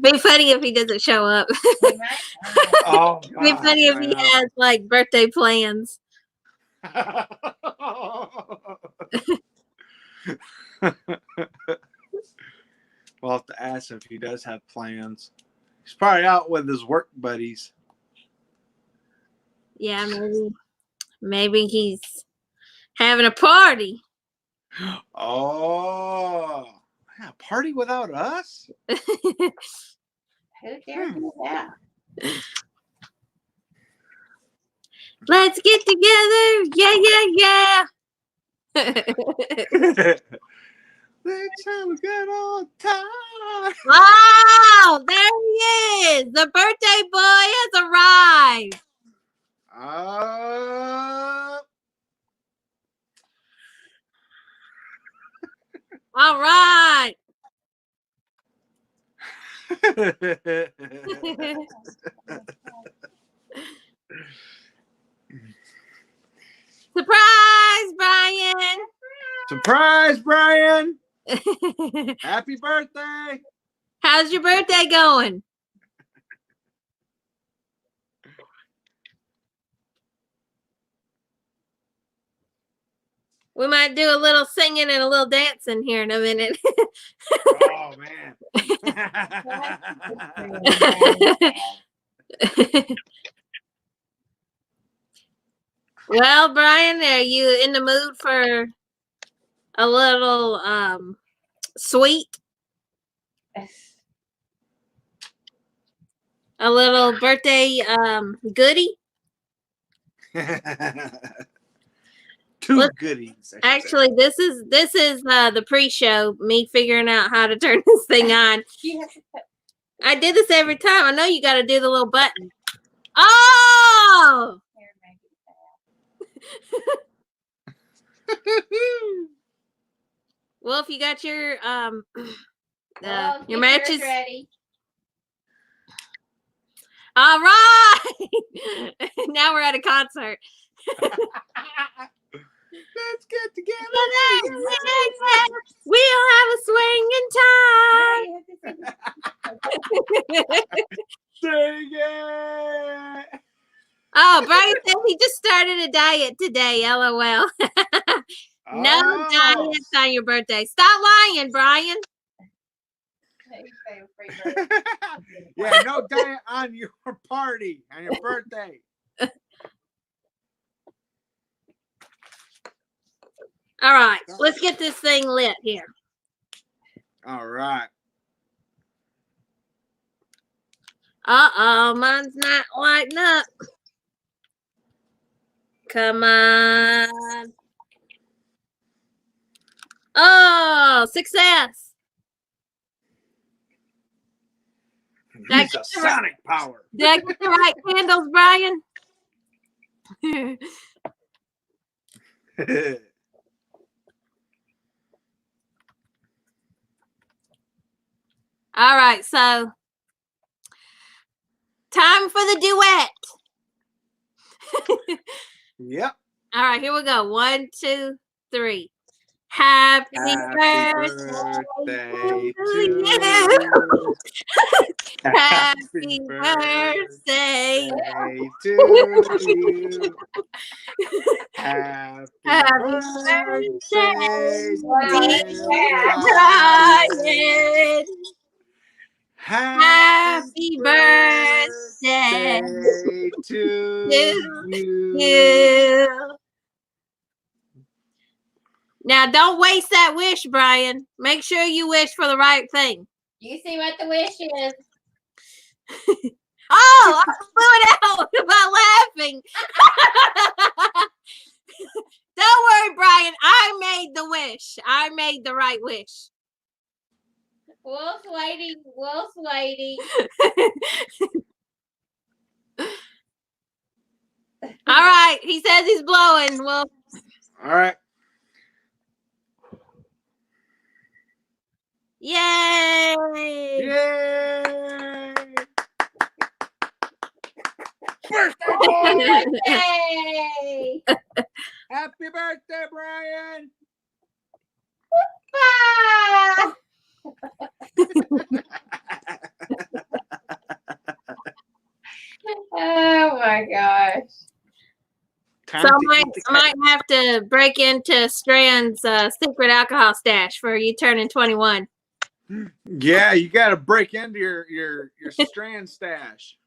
Be funny if he doesn't show up. Oh, Be funny if he has like birthday plans. We'll have to ask if he does have plans. He's probably out with his work buddies. Yeah, maybe he's having a party. Oh, yeah, a party without us? Who dare do that? Let's get together. Yeah, yeah, yeah. Let's have a good old time. Oh, there he is. The birthday boy has arrived. All right. Surprise, Bryan. Surprise, Bryan. Happy birthday. How's your birthday going? We might do a little singing and a little dancing here in a minute. Oh, man. Well, Bryan, are you in the mood for a little sweet? A little birthday goodie? Two goodies. Actually, this is the pre-show. Me figuring out how to turn this thing on. I do this every time. I know you got to do the little button. Oh! Well, if you got your matches ready. All right. Now we're at a concert. Let's get together. We'll have a swinging time. Sing it. Oh, Bryan said he just started a diet today. LOL. No diets on your birthday. Stop lying, Bryan. Yeah, no diet on your party, on your birthday. All right, let's get this thing lit here. All right. Uh-oh, mine's not lighting up. Come on. Oh, success. Use a sonic power. Did I get the right candles, Bryan? All right, so time for the duet. Yep. All right, here we go. 1, 2, 3. Happy birthday to you. Happy birthday to you. Happy birthday, Bryan. Happy birthday to you. Now, don't waste that wish, Bryan. Make sure you wish for the right thing. You see what the wish is. Oh, I blew it out about laughing. Don't worry, Bryan. I made the wish. I made the right wish. Wolf's waiting. Wolf's waiting. All right. He says he's blowing. Well, all right. Yay! Yay! Birthday boy! Yay! Happy birthday, Bryan! Ah! Oh my gosh. Time So to I eat the might have to break into Strand's secret alcohol stash for you turning 21. Yeah, you got to break into your Strand stash.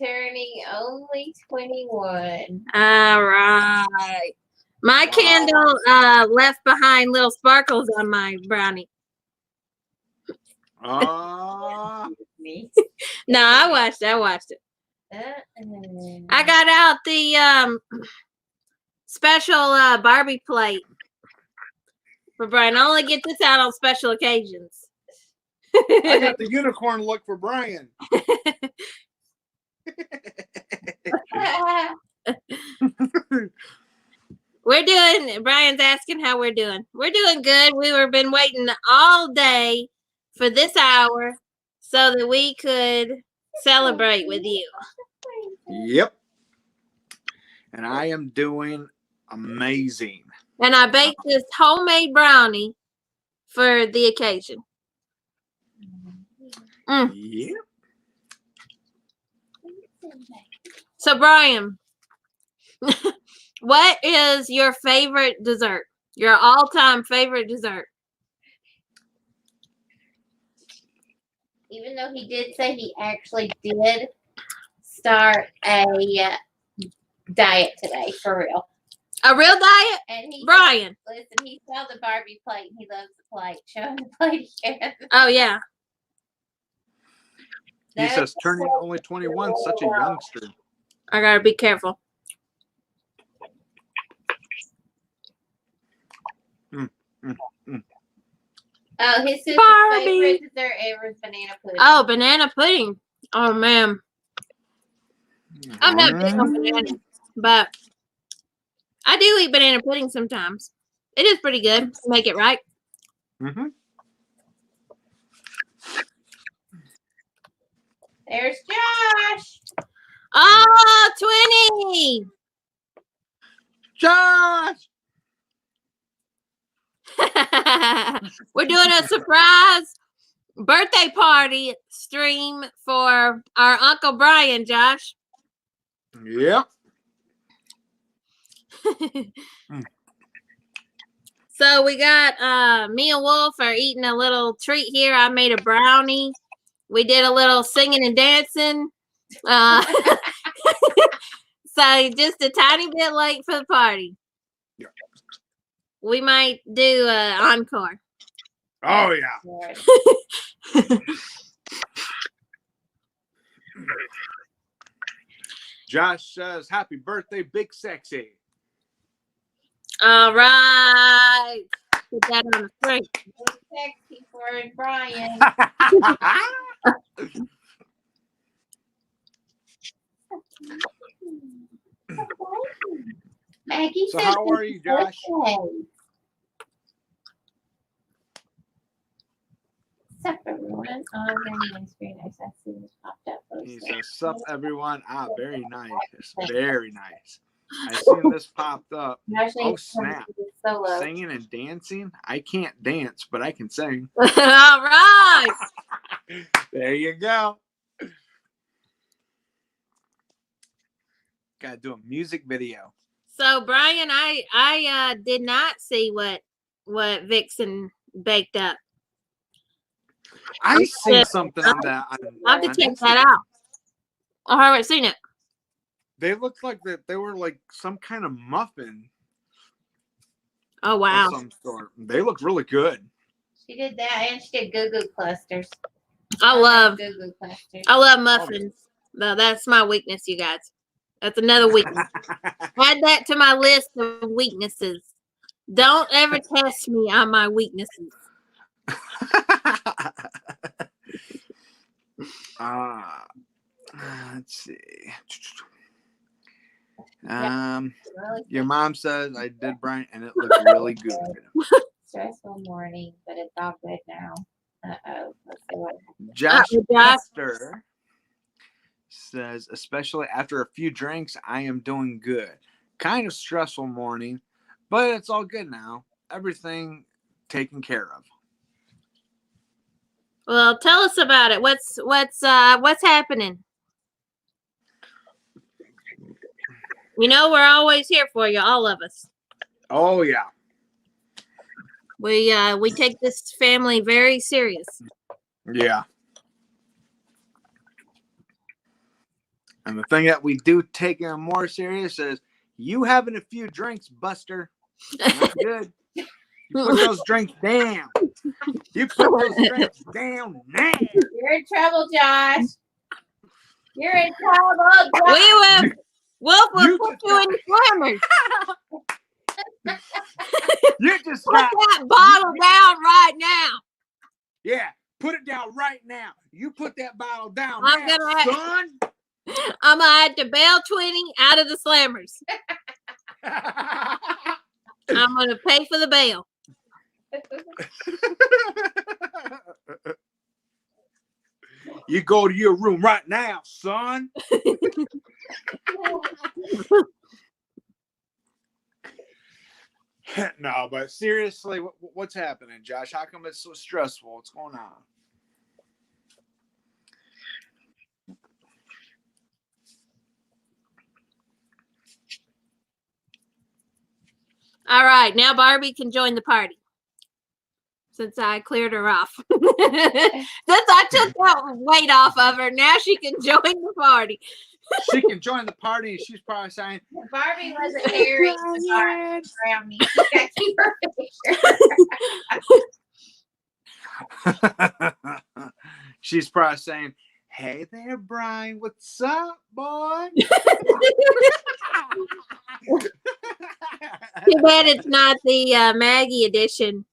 Turning only 21. All right. My Wow. candle left behind little sparkles on my brownie. Me. No, I watched it. I got out the special Barbie plate for Brian. I only get this out on special occasions. I got the unicorn look for Bryan. We're doing, Brian's asking how we're doing. We're doing good. We've been waiting all day for this hour so that we could celebrate with you. Yep. And I am doing amazing. And I baked this homemade brownie for the occasion. Yep. So, Brian, what is your favorite dessert? Your all-time favorite dessert? Even though he did say he actually did start a diet today, for real. A real diet? And he Brian. Listen, he saw the Barbie plate and he loves the plate. Show him the plate again. Oh, yeah. He says turning only 21, such a youngster. I gotta be careful. Oh, his sister's Barbie. favorite dessert ever is banana pudding. Oh, banana pudding. Oh, man. I'm not big on bananas, but I do eat banana pudding sometimes. It is pretty good to make it right. Mm-hmm. There's Josh. Oh, 20. Josh! We're doing a surprise birthday party stream for our Uncle Brian, Josh. Yep. So we got me and Wolf are eating a little treat here. I made a brownie. We did a little singing and dancing. So just a tiny bit late for the party. Yeah. We might do an encore. Oh, yeah. Josh says, happy birthday, Big Sexy. All right. Put that on the screen. Sexy for Brian. Maggie So said how are you, Josh? Sup, everyone. Oh, very nice, very nice. I see this popped up. He says, sup, everyone. Very nice. Very nice. I seen this popped up. Oh, snap. Solo. Singing and dancing? I can't dance, but I can sing. All right. There you go. Gotta do a music video. So Brian, I did not see what Vixen baked up. I seen something on that. I'll have to check that out. I haven't seen it. They looked like that. They were like some kind of muffin. Oh wow! Of some sort. They look really good. She did that, and she did goo-goo clusters. I love goo-goo clusters. I love muffins. No, that's my weakness, you guys. That's another weakness. Add that to my list of weaknesses. Don't ever test me on my weaknesses. Let's see. Your mom says I did, Brian, and it looked really good. Stressful morning, but it's all good now. Uh-oh. Let's see what Josh Pester says, especially after a few drinks, I am doing good. Kind of stressful morning, but it's all good now. Everything taken care of. Well, tell us about it. What's happening? You know, we're always here for you, all of us. Oh yeah. We take this family very serious. Yeah. And the thing that we do take it more serious is you having a few drinks, Buster. Not good. You put those drinks down. You put those drinks down now. You're in trouble, Josh. You're in trouble, Josh. Wolf will put you in the slammers. You just Put got that bottle down right now. Yeah, put it down right now. You put that bottle down I'm now, gonna son. I'm gonna have to bail 20 out of the slammers. I'm gonna pay for the bail. You go to your room right now, son. No, but seriously, what's happening, Josh? How come it's so stressful? What's going on? All right, now Barbie can join the party. Since I cleared her off. Since I took that weight off of her, now she can join the party. She can join the party, and she's probably saying, Barbie wasn't married around me. She got to keep her picture. she's probably saying, "Hey there, Bryan. What's up, boy?" Too bad it's not the Maggie edition.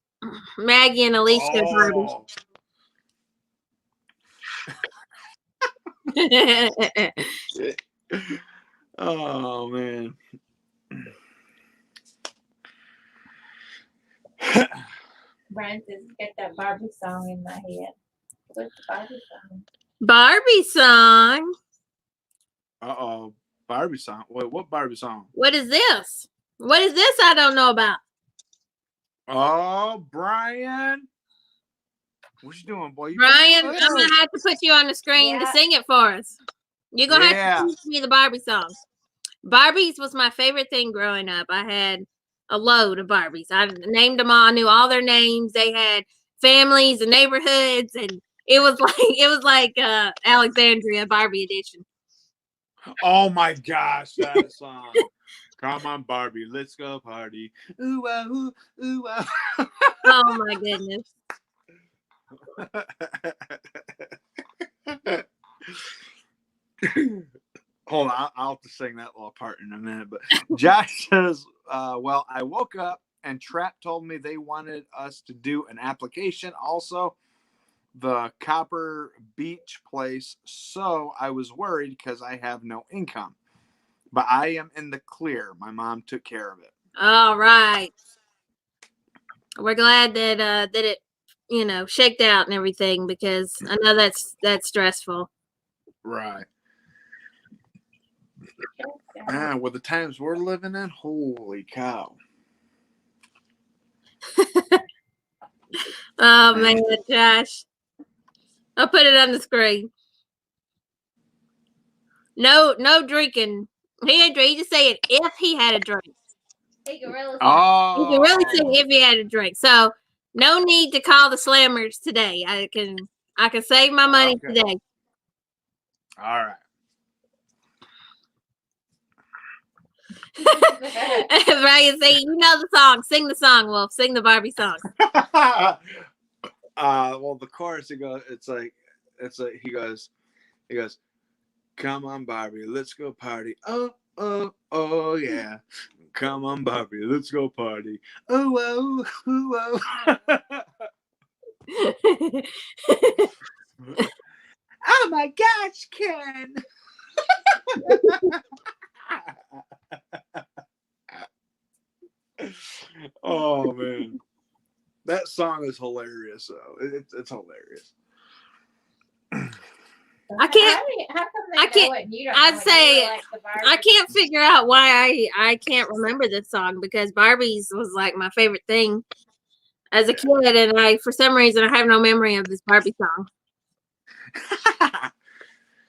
Maggie and Alicia Oh. Oh man. Bryan says, "Get that Barbie song in my head." What's the Barbie song? Barbie song. Uh-oh. Barbie song. Wait, what Barbie song? What is this? What is this I don't know about? Oh, Bryan. What you doing, boy? Bryan, I'm going to have to put you on the screen to sing it for us. You're going to have to teach me the Barbie song. Barbies was my favorite thing growing up. I had a load of Barbies. I named them all. I knew all their names. They had families and neighborhoods, and it was like Alexandria Barbie edition. Oh my gosh, that song. Come on, Barbie, let's go party. Ooh, ooh, ooh, Oh my goodness. Hold on, I'll have to sing that little part in a minute. But Josh says, well, I woke up and Trap told me they wanted us to do an application. Also, the Copper Beach place. So I was worried because I have no income. But I am in the clear. My mom took care of it. All right. We're glad that that it, shaked out and everything, because I know that's stressful. Right. Man, with the times we're living in, holy cow. Oh man, Josh. I'll put it on the screen. No drinking. He ain't drink. He just saying if he had a drink. He can really say if he had a drink. So no need to call the slammers today. I can save my money today. All right. Bryan say, you know the song. Sing the song, Wolf. Sing the Barbie song. Well, the chorus he goes, he goes, come on, Barbie, let's go party. Oh yeah. Come on, Barbie, let's go party. Oh. Oh my gosh, Ken. Oh man, that song is hilarious. Though it's hilarious. I can't figure out why I can't remember this song, because Barbie's was like my favorite thing. as a kid, and for some reason, I have no memory of this Barbie song.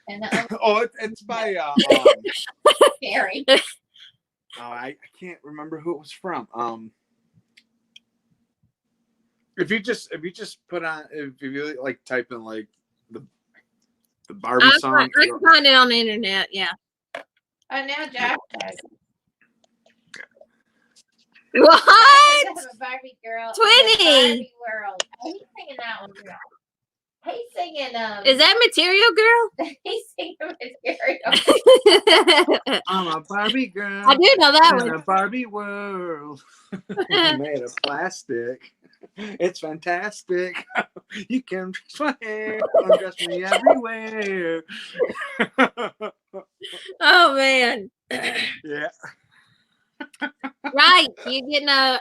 It's by Gary. I can't remember who it was from. If you just put on, if you like type in like the Barbie song, I can find it on the internet. Yeah. Oh, now Josh knows. What? A Barbie girl. Twinny. Barbie world. Oh, he's singing that one. He's singing. Is that Material Girl? He's singing Material. I'm a Barbie girl. I do know that in one. a Barbie world made of plastic. It's fantastic. You can twist my hair, undress me everywhere. Oh man. Yeah. Right, you're getting a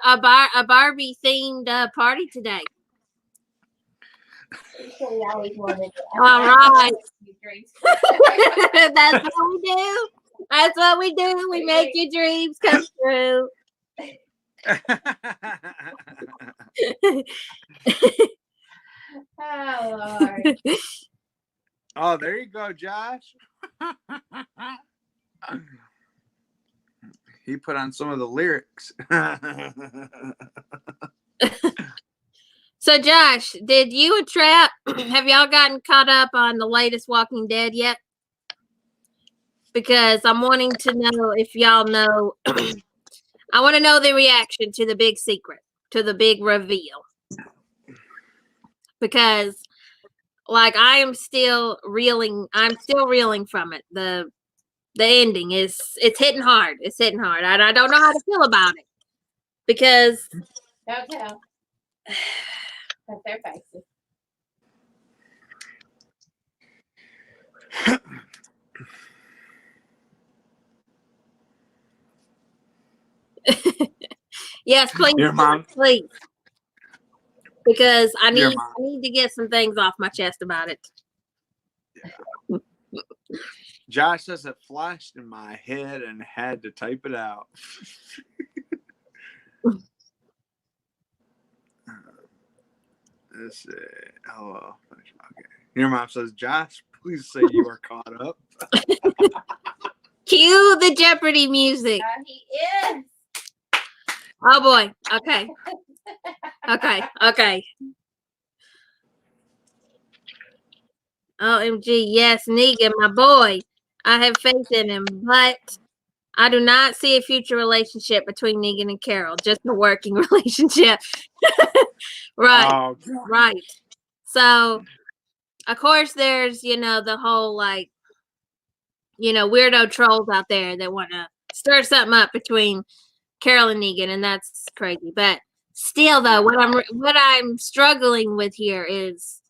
Barbie themed party today. He always wanted it. All right. That's what we do. That's what we do. We make your dreams come true. Oh Lord. Oh, there you go, Josh. He put on some of the lyrics. So, Josh, did you and Trap, have y'all gotten caught up on the latest Walking Dead yet? Because I'm wanting to know if y'all know. I want to know the reaction to the big secret, to the big reveal. Because, like, I'm still reeling from it. The ending it's hitting hard. It's hitting hard. I don't know how to feel about it. Because Don't tell. That's their faces. yes, please, Your mom. please. Because I need to get some things off my chest about it. Yeah. Josh says it flashed in my head and had to type it out. Let's see. Hello. Okay. Your mom says, Josh, please say you are caught up. Cue the Jeopardy music. He is. Oh boy. Okay. Okay. OMG. Yes, Negan, my boy. I have faith in him, but I do not see a future relationship between Negan and Carol. Just a working relationship. Right. Oh, right. So, of course, there's, the whole, like, weirdo trolls out there that want to stir something up between Carol and Negan, and that's crazy. But still, though, what I'm struggling with here is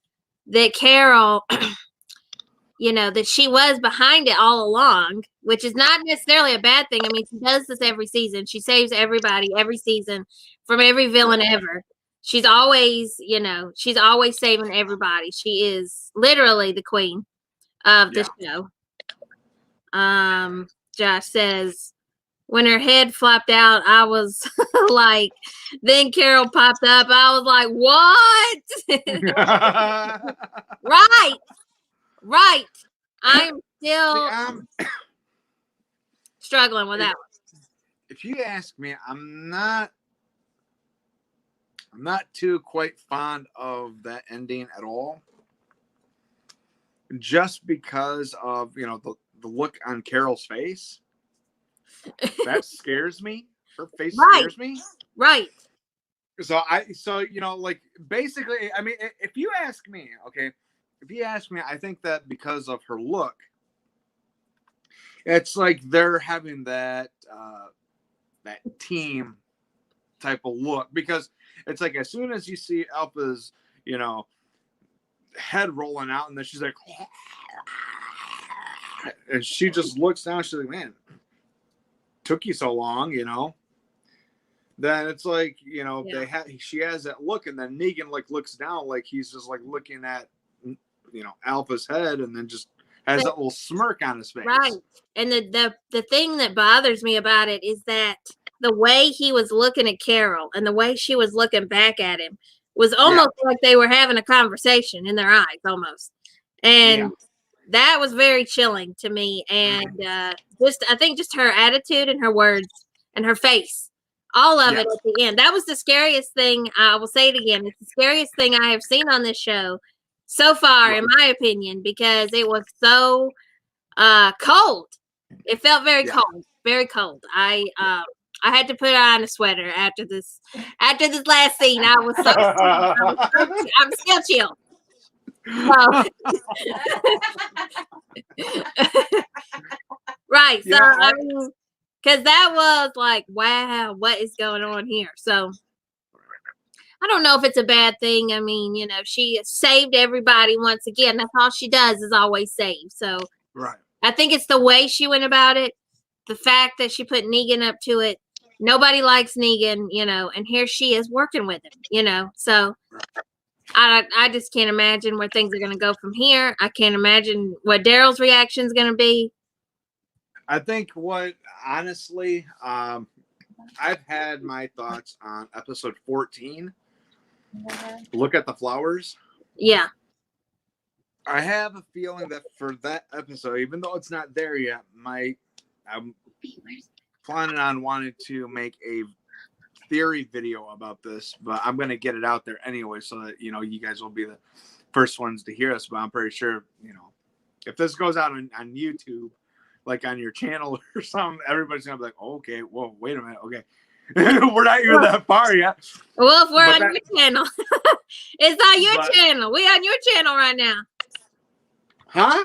that Carol, that she was behind it all along, which is not necessarily a bad thing. I mean, she does this every season. She saves everybody every season from every villain ever. She's always, she's always saving everybody. She is literally the queen of the show. Josh says, when her head flopped out, I was like, then Carol popped up. I was like, what? Right. I'm still struggling with that one. If you ask me, I'm not too quite fond of that ending at all. Just because of, the look on Carol's face. That scares me. Her face scares me. Right. So like basically, I mean, if you ask me, I think that because of her look, it's like they're having that team type of look, because it's like as soon as you see Alpha's, head rolling out, and then she's like, and she just looks down. She's like, man, took you so long, Then it's like, she has that look, and then Negan like looks down, like he's just like looking at, Alpha's head, and then just has that little smirk on his face. Right. And the thing that bothers me about it is that the way he was looking at Carol and the way she was looking back at him was almost like they were having a conversation in their eyes, almost. And that was very chilling to me. And I think just her attitude and her words and her face, all of it at the end. That was the scariest thing. I will say it again. It's the scariest thing I have seen on this show so far, in my opinion, because it was so cold. It felt very cold, very cold. I had to put on a sweater after this last scene. I was I'm still chill. Right. So I mean, because that was like, wow, what is going on here? So I don't know if it's a bad thing. I mean, you know, she saved everybody once again. That's all she does is always save. So I think it's the way she went about it, the fact that she put Negan up to it. Nobody likes Negan, you know, and here she is working with him, you know. So I just can't imagine where things are going to go from here. I can't imagine what Daryl's reaction is going to be. I think honestly, I've had my thoughts on episode 14. Look at the flowers. Yeah. I have a feeling that for that episode, even though it's not there yet, I'm planning on wanting to make a theory video about this, but I'm going to get it out there anyway so that, you know, you guys will be the first ones to hear us. But I'm pretty sure, you know, if this goes out on YouTube, like on your channel or something, everybody's going to be like, oh, okay, whoa, wait a minute. Okay. We're not even that far yet. Well, if we're on your channel, it's on your channel. We on your channel right now. Huh?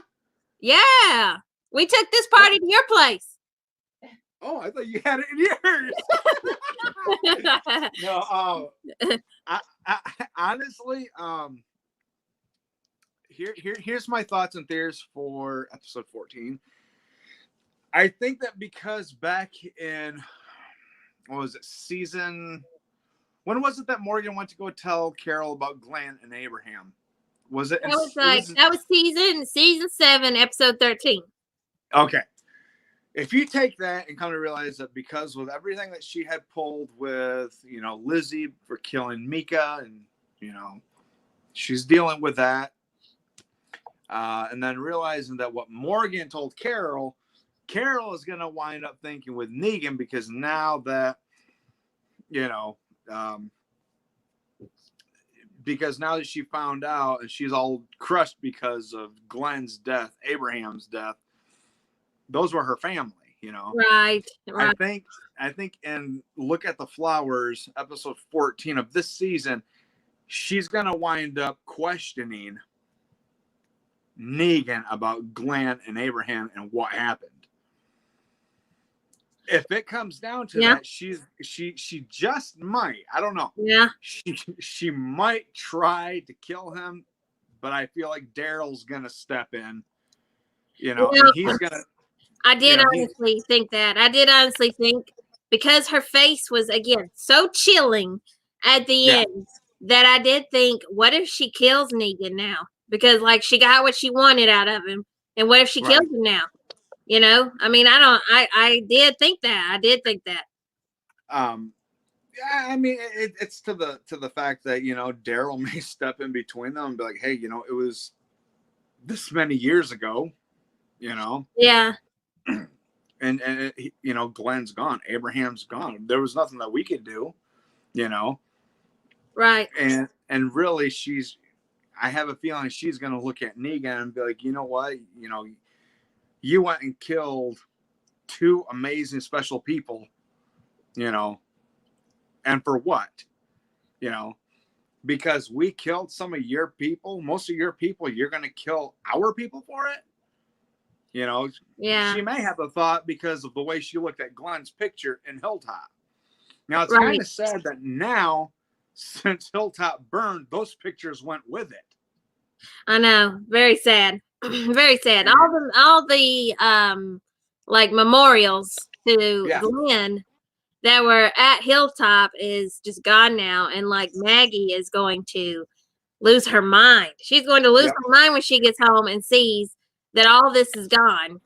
Yeah. We took this party to your place. Oh, I thought you had it in yours. No, I honestly, here's my thoughts and theories for episode 14. I think that because back in, what was it, when was it that Morgan went to go tell Carol about Glenn and Abraham? Was it? That was season 7, episode 13. Okay. If you take that and come to realize that because with everything that she had pulled with, you know, Lizzie for killing Mika and, you know, she's dealing with that. And then realizing that what Morgan told Carol is going to wind up thinking with Negan because now that, you know, because now that she found out and she's all crushed because of Glenn's death, Abraham's death, those were her family, you know. Right. I think in Look at the Flowers, episode 14 of this season, she's gonna wind up questioning Negan about Glenn and Abraham and what happened. If it comes down to that, she just might, I don't know. Yeah. She might try to kill him, but I feel like Daryl's gonna step in, you know, and he's gonna. I did honestly think that. I did honestly think because her face was, again, so chilling at the end that I did think, what if she kills Negan now? Because, like, she got what she wanted out of him. And what if she kills him now? You know? I mean, I did think that. I did think that. Yeah, I mean, it's to the fact that, you know, Daryl may step in between them and be like, hey, you know, it was this many years ago, you know? Yeah. And you know, Glenn's gone, Abraham's gone. There was nothing that we could do, you know. Right. And really, I have a feeling she's gonna look at Negan and be like, you know what, you know, you went and killed 2 amazing special people, you know, and for what, you know, because we killed some of your people, most of your people, you're gonna kill our people for it. You know, she may have a thought because of the way she looked at Glenn's picture in Hilltop. Now, it's kind of sad that now, since Hilltop burned, those pictures went with it. I know. Very sad. Very sad. All the like memorials to Glenn that were at Hilltop is just gone now. And like Maggie is going to lose her mind. She's going to lose her mind when she gets home and sees that all this is gone.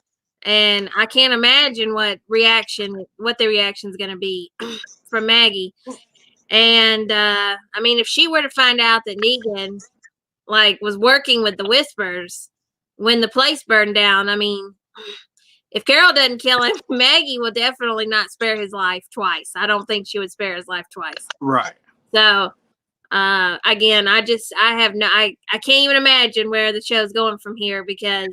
And I can't imagine what the reaction is going to be from Maggie. And I mean, if she were to find out that Negan was working with the Whispers when the place burned down, I mean, if Carol doesn't kill him, Maggie will definitely not spare his life twice. I don't think she would spare his life twice. Right. So again, I can't even imagine where the show's going from here, because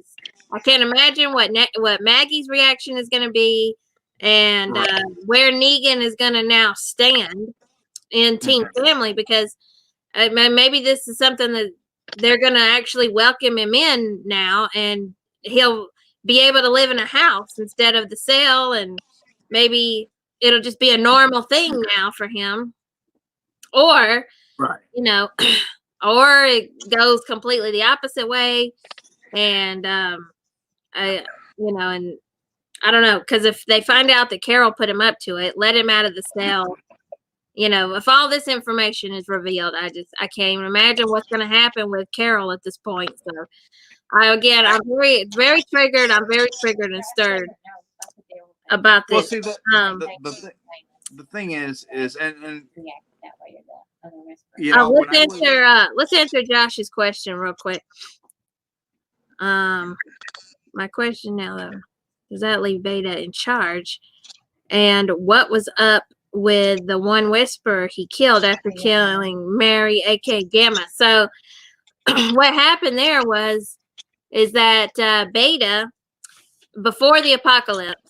I can't imagine what Maggie's reaction is going to be, and Right. Where Negan is going to now stand in Teen Family, because maybe this is something that they're going to actually welcome him in now, and he'll be able to live in a house instead of the cell, and maybe it'll just be a normal thing now for him. Or, right. Or it goes completely the opposite way. And, and I don't know, because if they find out that Carol put him up to it, let him out of the cell, if all this information is revealed, I can't even imagine what's going to happen with Carol at this point. So I'm very triggered. I'm very triggered and stirred about this. Well, see, the thing is, and let's answer Josh's question real quick. My question now, though, does that leave Beta in charge? And what was up with the one Whisperer he killed after killing Mary, aka Gamma? So what happened there is that Beta, before the apocalypse,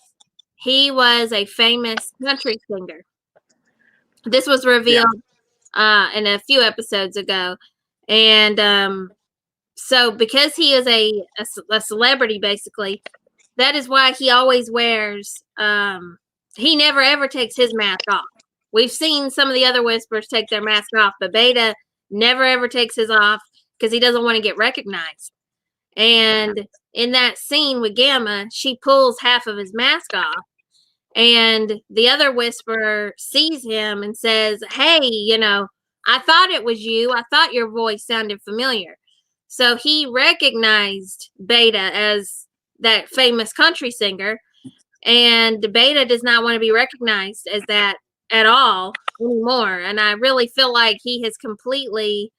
he was a famous country singer. This was revealed in a few episodes ago. And so because he is a celebrity, basically, that is why he always wears, he never ever takes his mask off. We've seen some of the other Whisperers take their mask off, but Beta never ever takes his off because he doesn't want to get recognized. And in that scene with Gamma, she pulls half of his mask off, and the other Whisperer sees him and says, "Hey, I thought it was you. I thought your voice sounded familiar." So he recognized Beta as that famous country singer, and Beta does not want to be recognized as that at all anymore. And I really feel like he has completely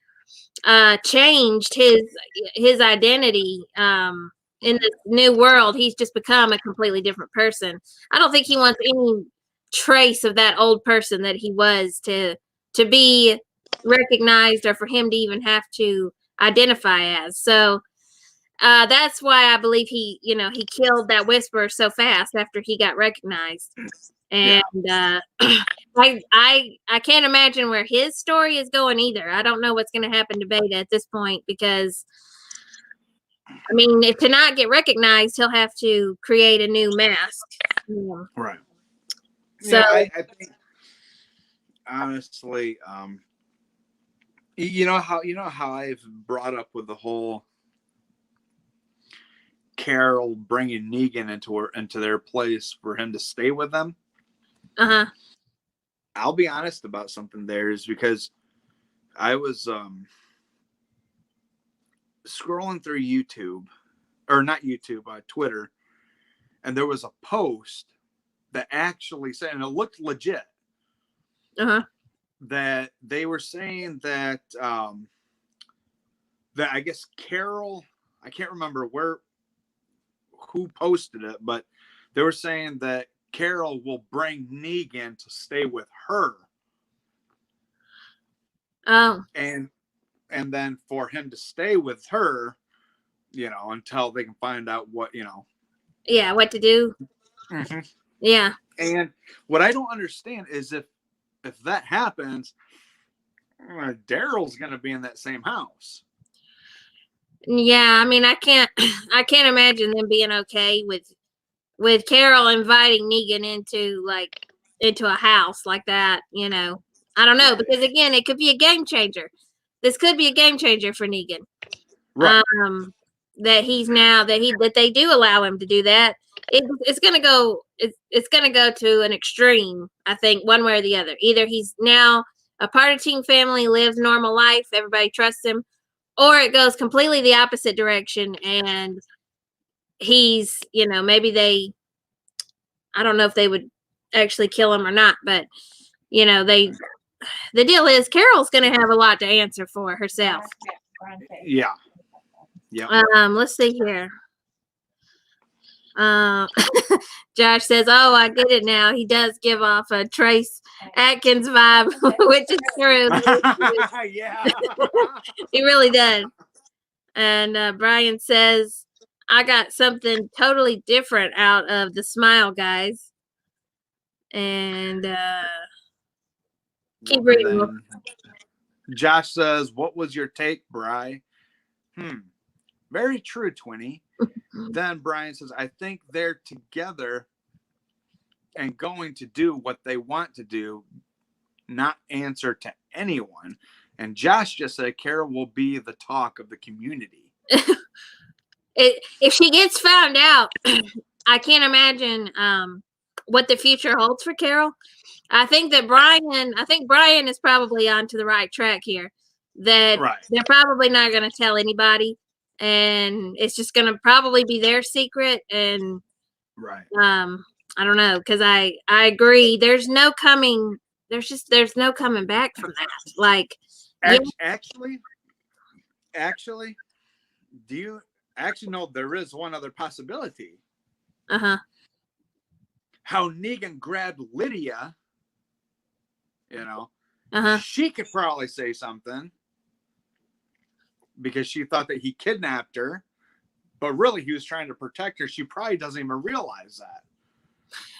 changed his identity in this new world. He's just become a completely different person. I don't think he wants any trace of that old person that he was to be recognized, or for him to even have to identify as. So that's why I believe he killed that Whisperer so fast after he got recognized. And I can't imagine where his story is going either. I don't know what's going to happen to Beta at this point, because I mean, if to not get recognized, he'll have to create a new mask. Right. So I think, honestly, you know how I've brought up with the whole Carol bringing Negan into their place for him to stay with them. I'll be honest about something there, is because I was scrolling through YouTube, or not YouTube, Twitter, and there was a post that actually said, and it looked legit, that they were saying that that I guess Carol, I can't remember who posted it, but they were saying that Carol will bring Negan to stay with her. Oh. And then for him to stay with her, until they can find out what, Yeah, what to do. Mm-hmm. Yeah. And what I don't understand is if that happens, Daryl's going to be in that same house. Yeah, I mean, I can't imagine them being okay with Carol inviting Negan into a house like that. I don't know, because again, it could be a game changer. This could be a game changer for Negan. Right. That they do allow him to do that. It's gonna go to an extreme, I think, one way or the other. Either he's now a part of Team Family, lives normal life, everybody trusts him, or it goes completely the opposite direction, and he's, maybe I don't know if they would actually kill him or not, but the deal is Carol's going to have a lot to answer for herself. Yeah. Yeah. Let's see here. Josh says, "Oh, I get it now. He does give off a Trace Atkins vibe," which is true. Yeah. He really does. And Bryan says, "I got something totally different out of the smile, guys." And keep reading. Josh says, "What was your take, Bri?" Very true, Twinny. Then Bryan says, "I think they're together and going to do what they want to do, not answer to anyone." And Josh just said Carol will be the talk of the community. If she gets found out, I can't imagine what the future holds for Carol. I think Bryan is probably onto the right track here. That they're probably not going to tell anybody, and it's just going to probably be their secret. And I don't know, because I agree. There's no coming back from that. Like, actually, do you actually know there is one other possibility? How Negan grabbed Lydia, she could probably say something because she thought that he kidnapped her, but really he was trying to protect her. She probably doesn't even realize that.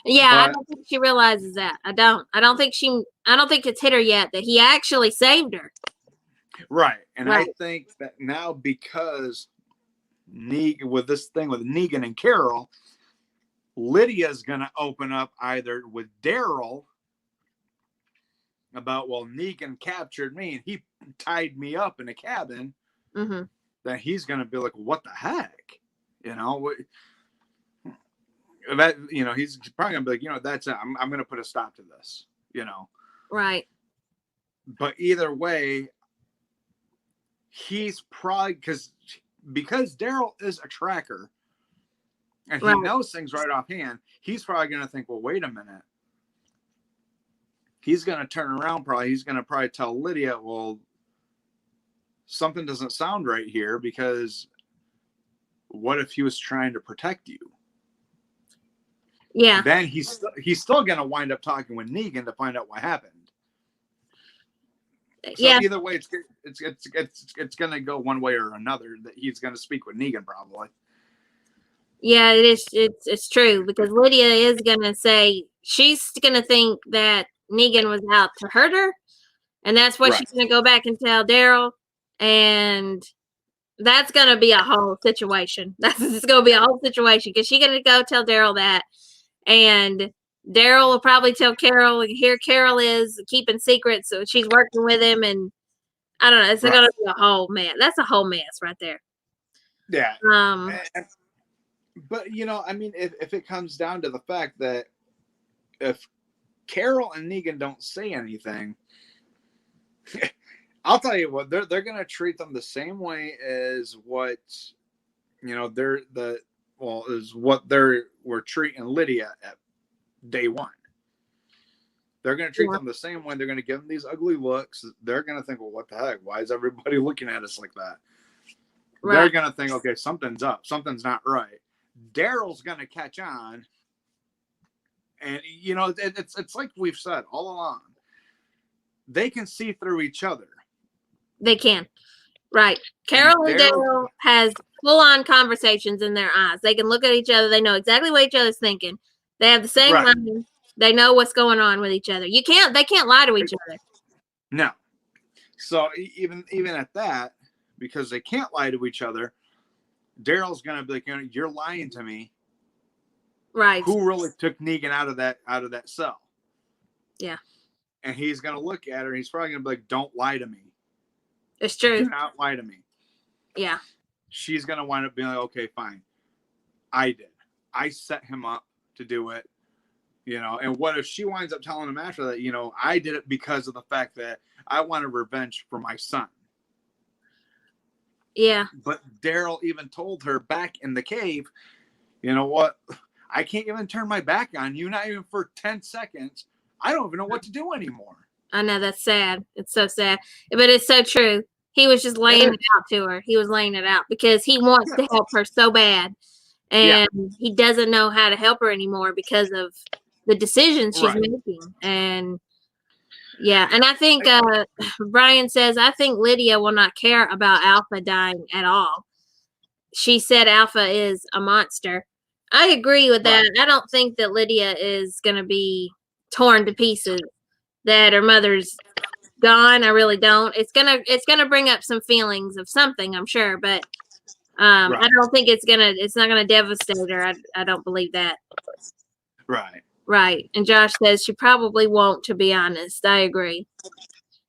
Yeah, I don't think she realizes that. I don't think it's hit her yet that he actually saved her. Right. And I think that now, because with this thing with Negan and Carol, Lydia's going to open up either with Daryl about, well, Negan captured me and he tied me up in a cabin. Then he's going to be like, what the heck? That, he's probably going to be like, that's it. I'm going to put a stop to this, Right. But either way, he's probably, because Daryl is a tracker and he knows things right offhand, he's probably going to think, well, wait a minute. He's going to turn around probably. He's going to probably tell Lydia, well, something doesn't sound right here, because what if he was trying to protect you? Yeah. Then he's still going to wind up talking with Negan to find out what happened. So either way, it's going to go one way or another, that he's going to speak with Negan probably. Yeah, it is. It's true, because Lydia is going to say, she's going to think that Negan was out to hurt her, and that's what she's going to go back and tell Daryl, and that's going to be a whole situation. It's going to be a whole situation, because she's going to go tell Daryl that, and Daryl will probably tell Carol, and here Carol is keeping secrets, so she's working with him, and I don't know. It's going to be a whole mess. That's a whole mess right there. Yeah. But, if it comes down to the fact that if Carol and Negan don't say anything, I'll tell you what, they're going to treat them the same way as what, we're treating Lydia at day one. They're going to treat them the same way. They're going to give them these ugly looks. They're going to think, well, what the heck? Why is everybody looking at us like that? They're going to think, okay, something's up. Something's not right. Daryl's going to catch on. And, it's like we've said all along. They can see through each other. They can. Right. Carol and Daryl has full-on conversations in their eyes. They can look at each other. They know exactly what each other's thinking. They have the same mind. They know what's going on with each other. They can't lie to each other. No. So even at that, because they can't lie to each other, Daryl's going to be like, you're lying to me. Right. Who really took Negan out of that cell? Yeah. And he's going to look at her and he's probably going to be like, don't lie to me. It's true. Do not lie to me. Yeah. She's going to wind up being like, okay, fine. I did. I set him up to do it. And what if she winds up telling him after that, I did it because of the fact that I wanted revenge for my son. Yeah. But Daryl even told her back in the cave, you know what? I can't even turn my back on you, not even for 10 seconds. I don't even know what to do anymore. I know, that's sad. It's so sad. But it's so true. He was just laying it out to her. He was laying it out because he wants to help her so bad. And he doesn't know how to help her anymore because of the decisions she's making. And and I think Bryan says, I think Lydia will not care about Alpha dying at all. She said Alpha is a monster. I agree with that. I don't think that Lydia is going to be torn to pieces, that her mother's gone. I really don't. It's gonna bring up some feelings of something, I'm sure, but I don't think it's not gonna devastate her. I don't believe that. Right. And Josh says she probably won't, to be honest. I agree.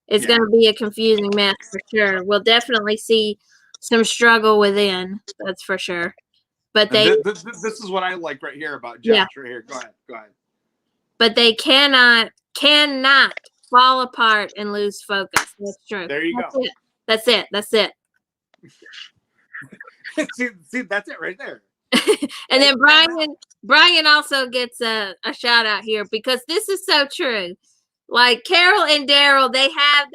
It's gonna be a confusing mess for sure. We'll definitely see some struggle within, that's for sure. But this is what I like right here about Josh right here. Go ahead. But they cannot fall apart and lose focus. That's true. There you go. That's it. see, that's it right there. And then Bryan also gets a shout out here because this is so true. Like Carol and Daryl, they have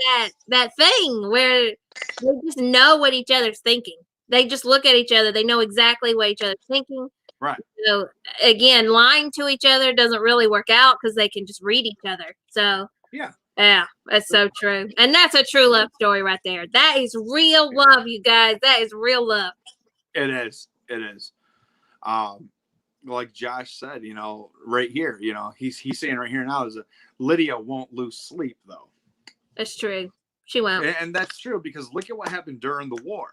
that thing where they just know what each other's thinking. They just look at each other. They know exactly what each other's thinking. Right. So again, lying to each other doesn't really work out because they can just read each other. So yeah, that's so true. And that's a true love story right there. That is real love, you guys. That is real love. It is. Like Josh said, right here, he's saying right here now is that Lydia won't lose sleep though. That's true. She won't. And that's true because look at what happened during the war.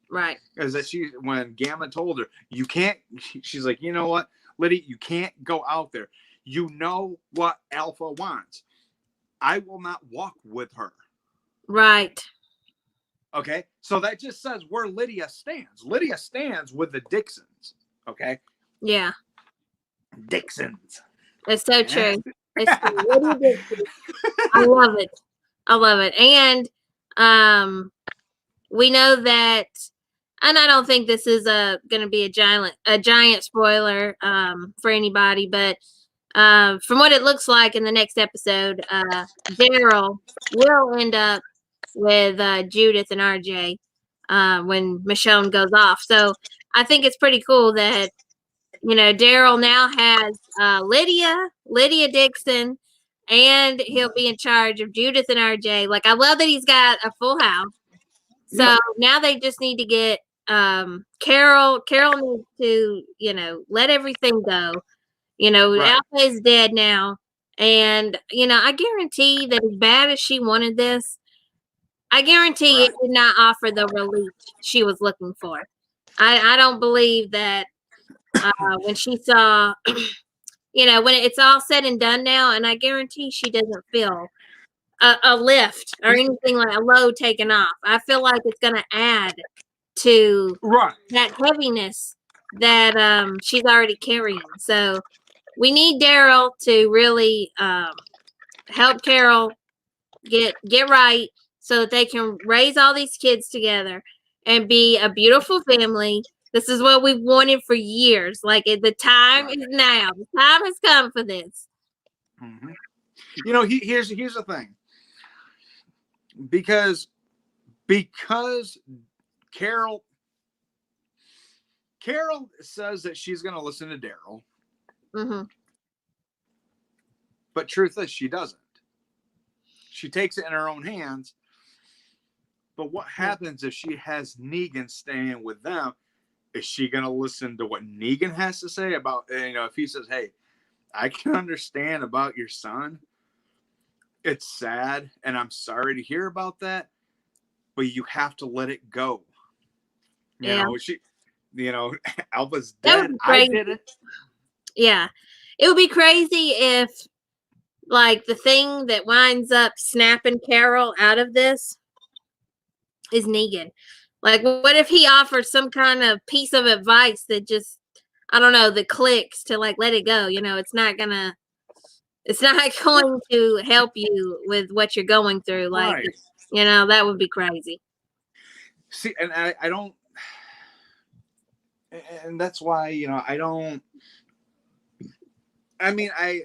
Right. Is that when Gamma told her, you can't, she's like, you know what, Lydia, you can't go out there. You know what Alpha wants. I will not walk with her. Right. Okay. So that just says where Lydia stands. Lydia stands with the Dixons. Okay. Yeah. Dixons. It's so true. It's true. I love it. And we know that, and I don't think this is going to be a giant spoiler for anybody, but from what it looks like in the next episode, Daryl will end up with Judith and RJ when Michonne goes off. So I think it's pretty cool that Daryl now has Lydia Dixon, and he'll be in charge of Judith and RJ. Like, I love that he's got a full house. So now they just need to get Carol needs to, let everything go. Alpha is dead now. And, I guarantee that as bad as she wanted this, I guarantee it did not offer the relief she was looking for. I don't believe that when she saw, when it's all said and done now, and I guarantee she doesn't feel a lift or anything like a load taken off. I feel like it's going to add to that heaviness that she's already carrying. So we need Daryl to really help Carol get right so that they can raise all these kids together and be a beautiful family. This is what we've wanted for years. Like, the time is now. The time has come for this. Mm-hmm. Here's the thing. Because Carol says that she's going to listen to Daryl. Mm-hmm. But truth is, she doesn't. She takes it in her own hands. But what happens if she has Negan staying with them? Is she going to listen to what Negan has to say about, if he says, hey, I can understand about your son. It's sad, and I'm sorry to hear about that, but you have to let it go. Alpha's dead. I did it. Yeah. It would be crazy if, like, the thing that winds up snapping Carol out of this is Negan. Like, what if he offers some kind of piece of advice that just, I don't know, that clicks to, like, let it go? It's not going to help you with what you're going through. Like, that would be crazy. See, and I don't, And that's why, I don't. I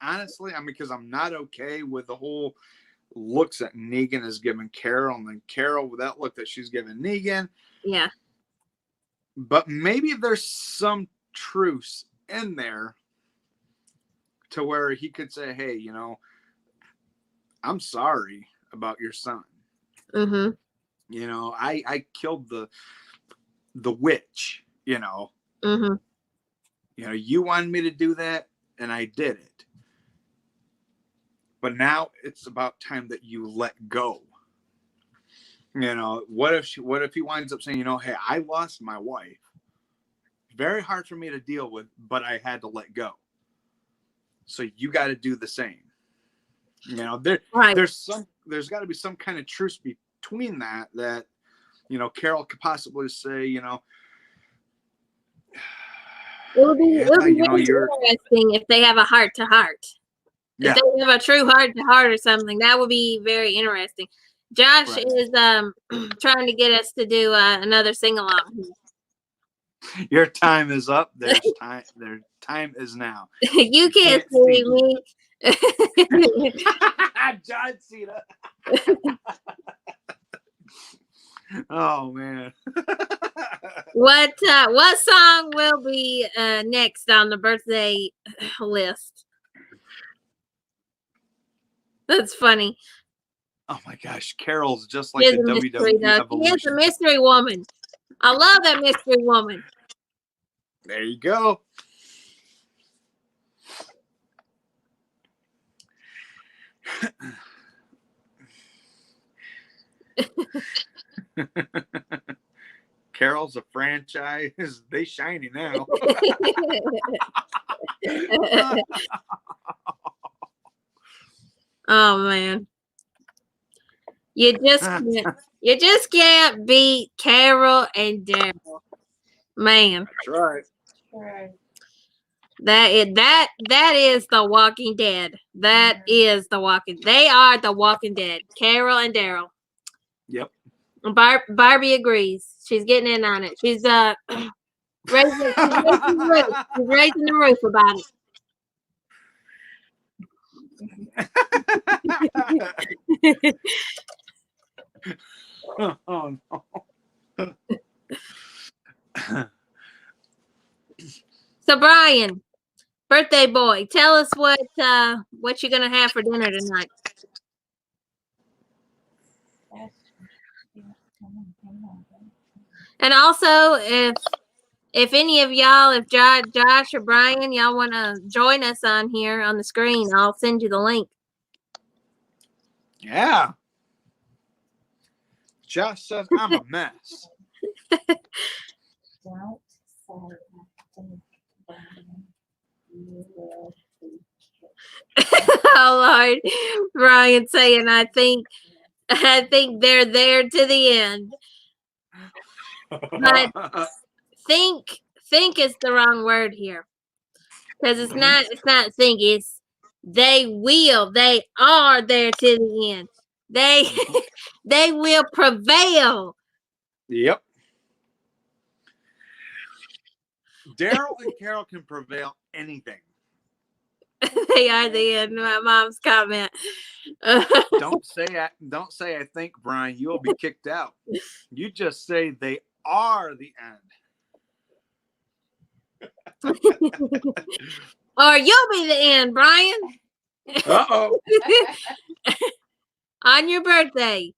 honestly, because I'm not okay with the whole looks that Negan is giving Carol, and then Carol with that look that she's giving Negan. Yeah. But maybe there's some truce in there to where he could say, hey, I'm sorry about your son. Mm-hmm. I killed the witch, Mm-hmm. You wanted me to do that, and I did it. But now it's about time that you let go. What if he winds up saying, hey, I lost my wife. Very hard for me to deal with, but I had to let go. So you got to do the same. Right. There's got to be some kind of truce between that Carol could possibly say, it would be really interesting if they have a heart to heart. Yeah. If they have a true heart to heart or something, that would be very interesting. Josh is trying to get us to do another sing along. Your time is up. Their time is now. You can't see me. John Cena. Oh man. What song will be next on the birthday list? That's funny. Oh my gosh, Carol's just like the WWE Evolution. She is a mystery woman. I love that mystery woman. There you go. Carol's a franchise. They shiny now. Oh man. You just can't beat Carol and Daryl. Man. That's right. That is the Walking Dead. That is the Walking. They are the Walking Dead. Carol and Daryl. Yep. Barbie agrees. She's getting in on it. She's raising the roof about it. Oh no. So Bryan, birthday boy, tell us what you're gonna have for dinner tonight. And also, if any of y'all, if Josh or Bryan, y'all want to join us on here on the screen, I'll send you the link. Yeah. Josh says I'm a mess. Don't say that. You will be killed. Oh Lord, Bryan saying I think they're there to the end. But think is the wrong word here. Because it's not think, it's they are there to the end. They will prevail. Yep. Daryl and Carol can prevail anything. They are the end. My mom's comment. Don't say I think, Bryan. You'll be kicked out. You just say they are the end. Or you'll be the end, Bryan. Uh-oh. On your birthday.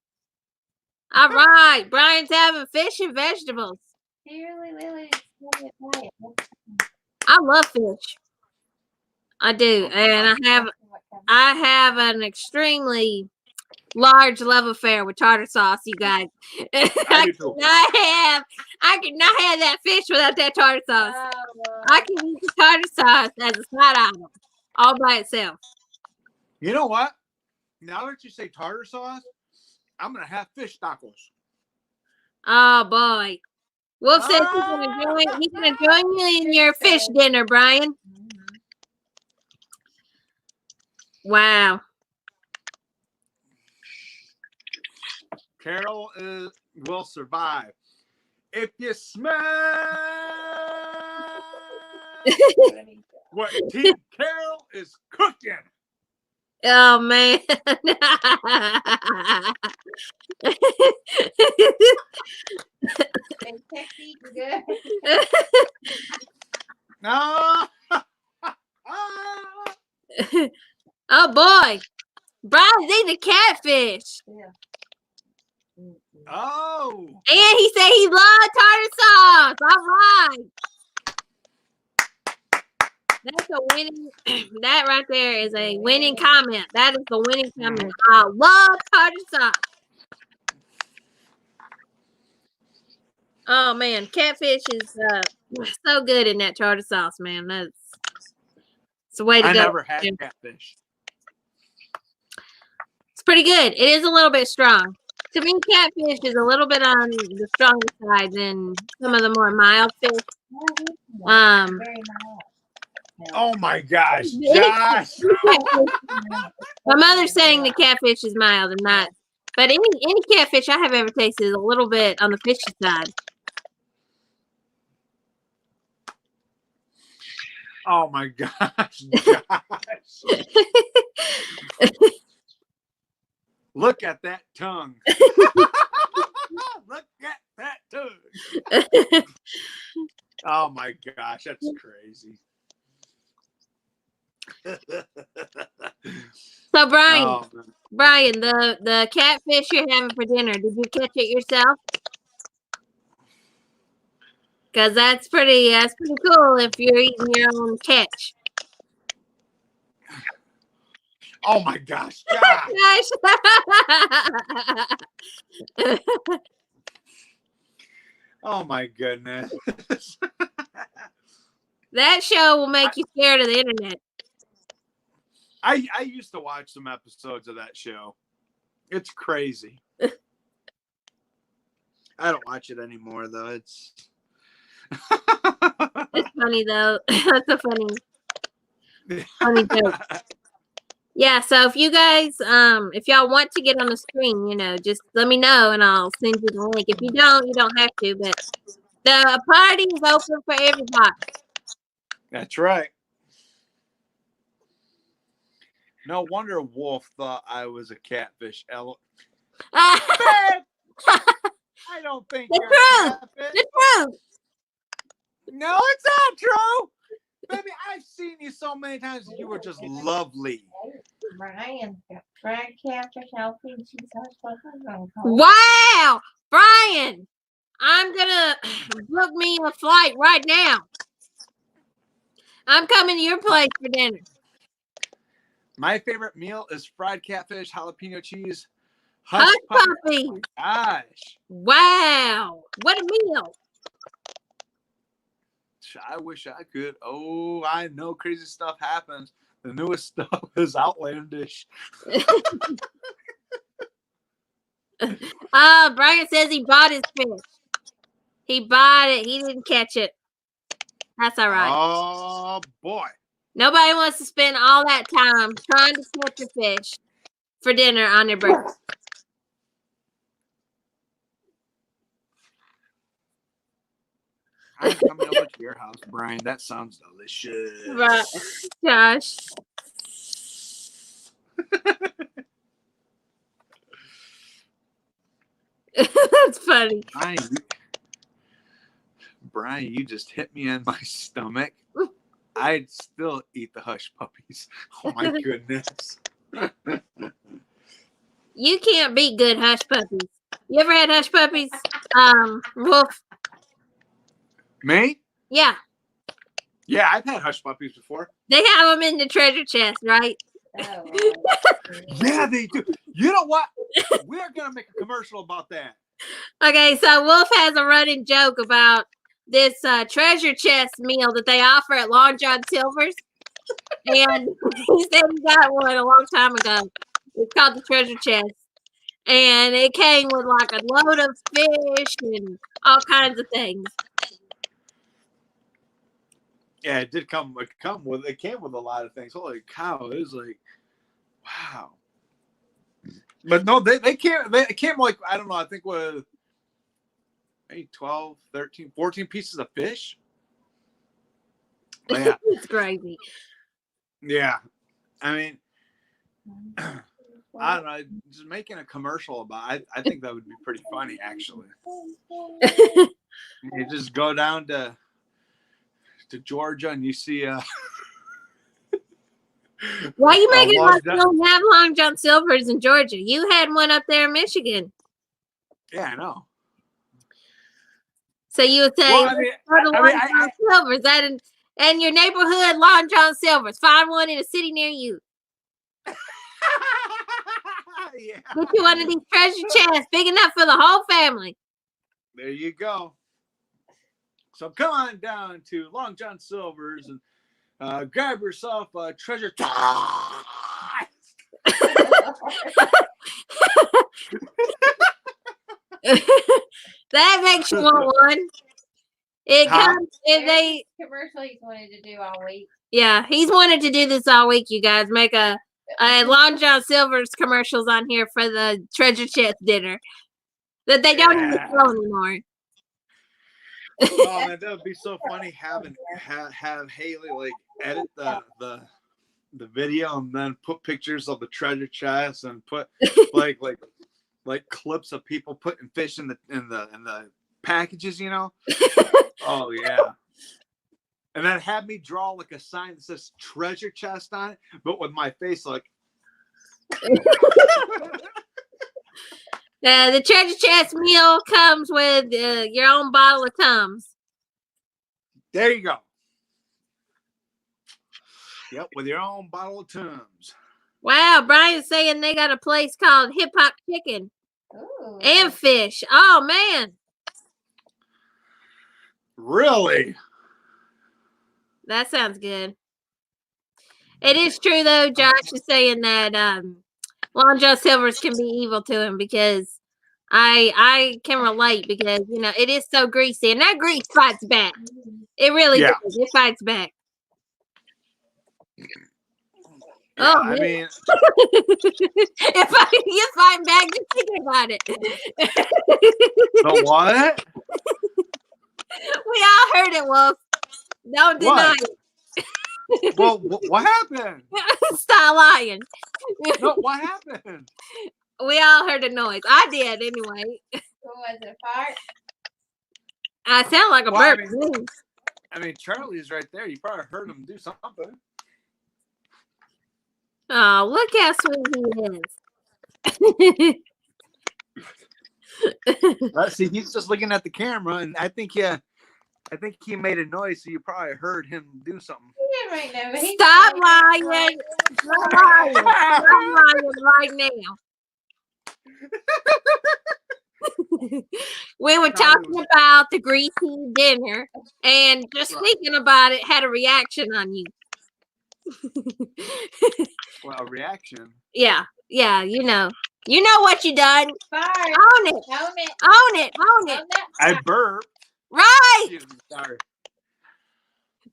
All right. Bryan's having fish and vegetables. Lily. I love fish. I do. And I have an extremely large love affair with tartar sauce, you guys. I cannot have that fish without that tartar sauce. I can eat the tartar sauce as a side item all by itself. You know what? Now that you say tartar sauce, I'm going to have fish tacos. Oh, boy. Wolf says he can join you in your fish dinner, Bryan. Wow. Carol will survive. If you smell what Team Carol is cooking. Oh man. No. Oh boy. Brian's eating a catfish. Yeah. Oh. And he said he loved tartar sauce. All right. That's a winning. That right there is a winning comment. That is the winning comment. I love tartar sauce. Oh man, catfish is so good in that tartar sauce, man. It's the way to I go. never had catfish. It's pretty good. It is a little bit strong. To me, catfish is a little bit on the stronger side than some of the more mild fish. Very mild. Oh my gosh, Josh! My mother's saying the catfish is mild and not, but any catfish I have ever tasted is a little bit on the fishy side. Oh my gosh, Josh! Look at that tongue. Look at that tongue. Oh my gosh, that's crazy. So Brian, Oh, Brian, the catfish you're having for dinner, did you catch it yourself? Because that's pretty cool if you're eating your own catch. oh my gosh, Josh! Oh my goodness. That show will make you scared of the internet. I used to watch some episodes of that show. It's crazy. I don't watch it anymore though. It's It's funny though. That's a funny joke. Yeah, so if you guys, if y'all want to get on the screen, just let me know and I'll send you the link. If you don't have to, but the party is open for everybody. That's right. No wonder Wolf thought I was a catfish. I don't think The you're truth. a catfish. The truth. No, it's not true. Baby, I've seen you so many times and you were just lovely. Brian got fried catfish. I'll feed you some. Wow, Brian, I'm gonna book me a flight right now. I'm coming to your place for dinner. My favorite meal is fried catfish, jalapeno cheese, Hush puppy. puppy. Oh my gosh. Wow, what a meal. I wish I could. Oh, I know crazy stuff happens. The newest stuff is outlandish. Brian says he bought his fish. He bought it. He didn't catch it. That's all right. Oh, boy. Nobody wants to spend all that time trying to catch a fish for dinner on their birthday. I'm coming over to your house, Brian. That sounds delicious. Right. Gosh. That's funny. Brian, you just hit me in my stomach. I'd still eat the hush puppies. Oh my goodness. You can't beat good hush puppies. You ever had hush puppies? Wolf. Me? Yeah. Yeah, I've had hush puppies before. They have them in the treasure chest, right? Yeah, they do. You know what? We're going to make a commercial about that. Okay, so Wolf has a running joke about this treasure chest meal that they offer at Long John Silver's. And he said he got one a long time ago. It's called the treasure chest. And it came with like a load of fish and all kinds of things. Yeah, it did come. It came with a lot of things. Holy cow! It was like, wow. But no, they came like, I don't know. I think maybe 12, 13, 14 pieces of fish. But yeah. It's crazy. Yeah. I mean, I don't know. Just making a commercial about it, I think that would be pretty funny, actually. You just go down to Georgia and you see why you making like you don't have Long John Silver's in Georgia? You had one up there in Michigan. Yeah, I know. So you would say, well, I mean, Long John Silver's that in your neighborhood, Long John Silver's. Find one in a city near you. Yeah. Get you one of these treasure chests big enough for the whole family. There you go. So come on down to Long John Silver's and grab yourself a treasure chest. That makes you want one. It comes if they commercial he's wanted to do all week. Yeah, he's wanted to do this all week, you guys. Make a Long John Silver's commercials on here for the treasure chest dinner that they don't even sell anymore. Oh man, that would be so funny have Haley like edit the video and then put pictures of the treasure chest and put like clips of people putting fish in the packages, you know? Oh yeah. And then have me draw like a sign that says treasure chest on it, but with my face like the treasure chest meal comes with your own bottle of Tums. There you go. Yep, with your own bottle of Tums. Wow, Bryan's saying they got a place called Hip Hop Chicken. Ooh. And fish. Oh man. Really? That sounds good. It is true though, Josh is saying that Long John Silver's can be evil to him because I can relate because it is so greasy and that grease fights back. It really does. It fights back. Yeah, oh, I mean, if you fight back, just think about it. The what? We all heard it, Wolf. Don't deny it. Well, what happened? Stop lying. No, what happened? We all heard the noise. I did anyway. What was it, a fart? I sound like a burp. I mean, Charlie's right there. You probably heard him do something. Oh, look how sweet he is. See, he's just looking at the camera, and I think he made a noise, so you probably heard him do something. Yeah, right now. Stop lying. Stop lying. Stop lying right now. We were talking about the greasy dinner, and just thinking about it had a reaction on you. Well, a reaction. Yeah, you know what you done. Fart. Own it. Own it. Own it. Own it. I burped. Right. Sorry.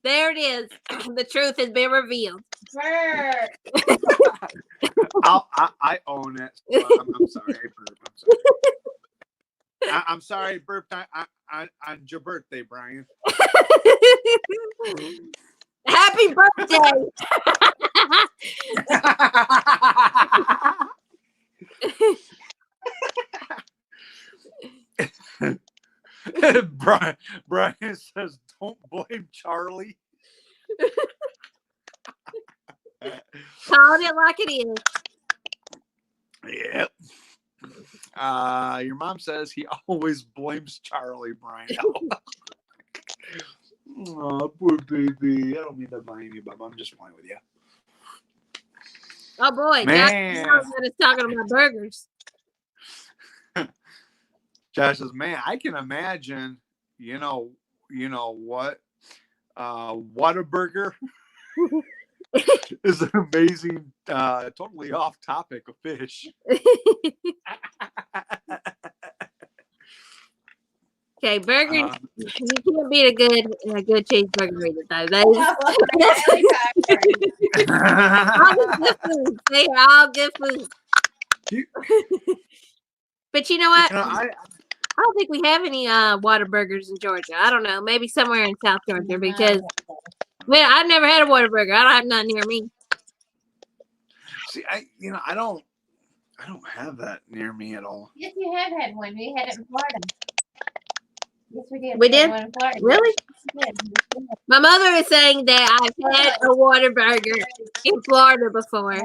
There it is. The truth has been revealed. Burp. I own it. So I'm sorry. I burped. I'm sorry. I burped on your birthday, Bryan. Happy birthday. Bryan says, "Don't blame Charlie." Calling it like it is. Yep. Your mom says he always blames Charlie, Bryan. Oh, poor baby. I don't mean to blame you, but I'm just playing with you. Oh boy, man. Josh is talking about burgers. Josh says, "Man, I can imagine. You know what? Whataburger is an amazing, totally off topic of fish." Okay, burgers. You can't beat a good cheeseburger either, though. All good food. They are all good food. But you know what? I don't think we have any Whataburgers in Georgia. I don't know. Maybe somewhere in South Georgia because I've never had a Whataburger. I don't have none near me. See, I don't have that near me at all. Yes, you have had one. We had it in Florida. Yes, we did. We did? had one in Florida. Really? Yes, My mother is saying that I've had a Whataburger in Florida before.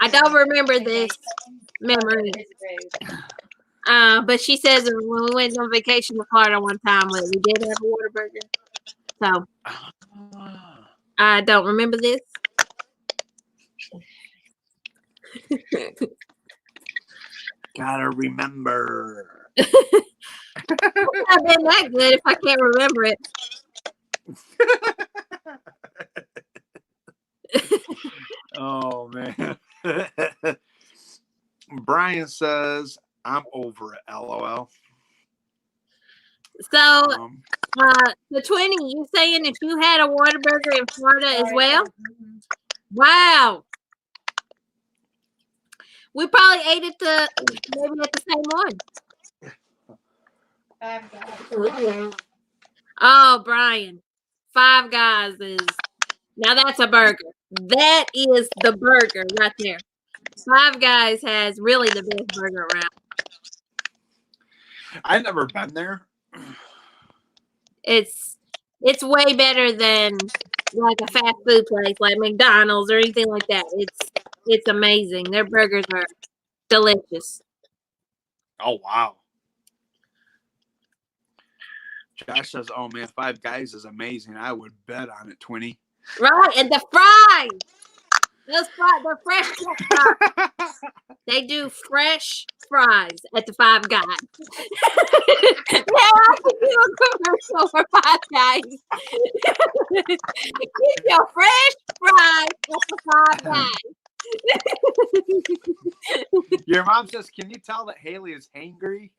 I don't remember this memory. But she says when we went on vacation to Florida one time, we did have a Whataburger. So I don't remember this. Gotta remember. It's not been that good if I can't remember it. Oh man. Bryan says, I'm over it, LOL. So the 20, you saying if you had a Whataburger in Florida as well? Wow. We probably ate it maybe at the same one. Oh, Bryan. Five Guys now that's a burger. That is the burger right there. Five Guys has really the best burger around. I've never been there. It's way better than like a fast food place like McDonald's or anything like that. It's amazing. Their burgers are delicious. Oh wow. Josh says, "Oh man, Five Guys is amazing. I would bet on it, 20." Right, and the fries. Those fries, they're fresh fries. They do fresh fries at the Five Guys. Now I can do a commercial for Five Guys. Get your fresh fries at the Five Guys. Your mom says, "Can you tell that Haley is hangry?"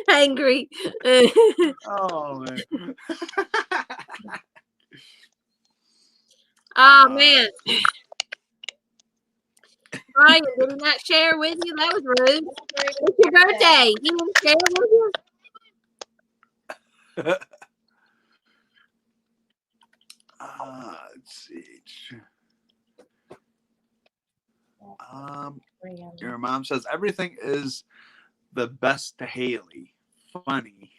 Hangry. Oh man. Oh man. Bryan, did he not share with you? That was rude. It's your birthday. He didn't share with you? Let's see. Your mom says everything is the best to Haley. Funny.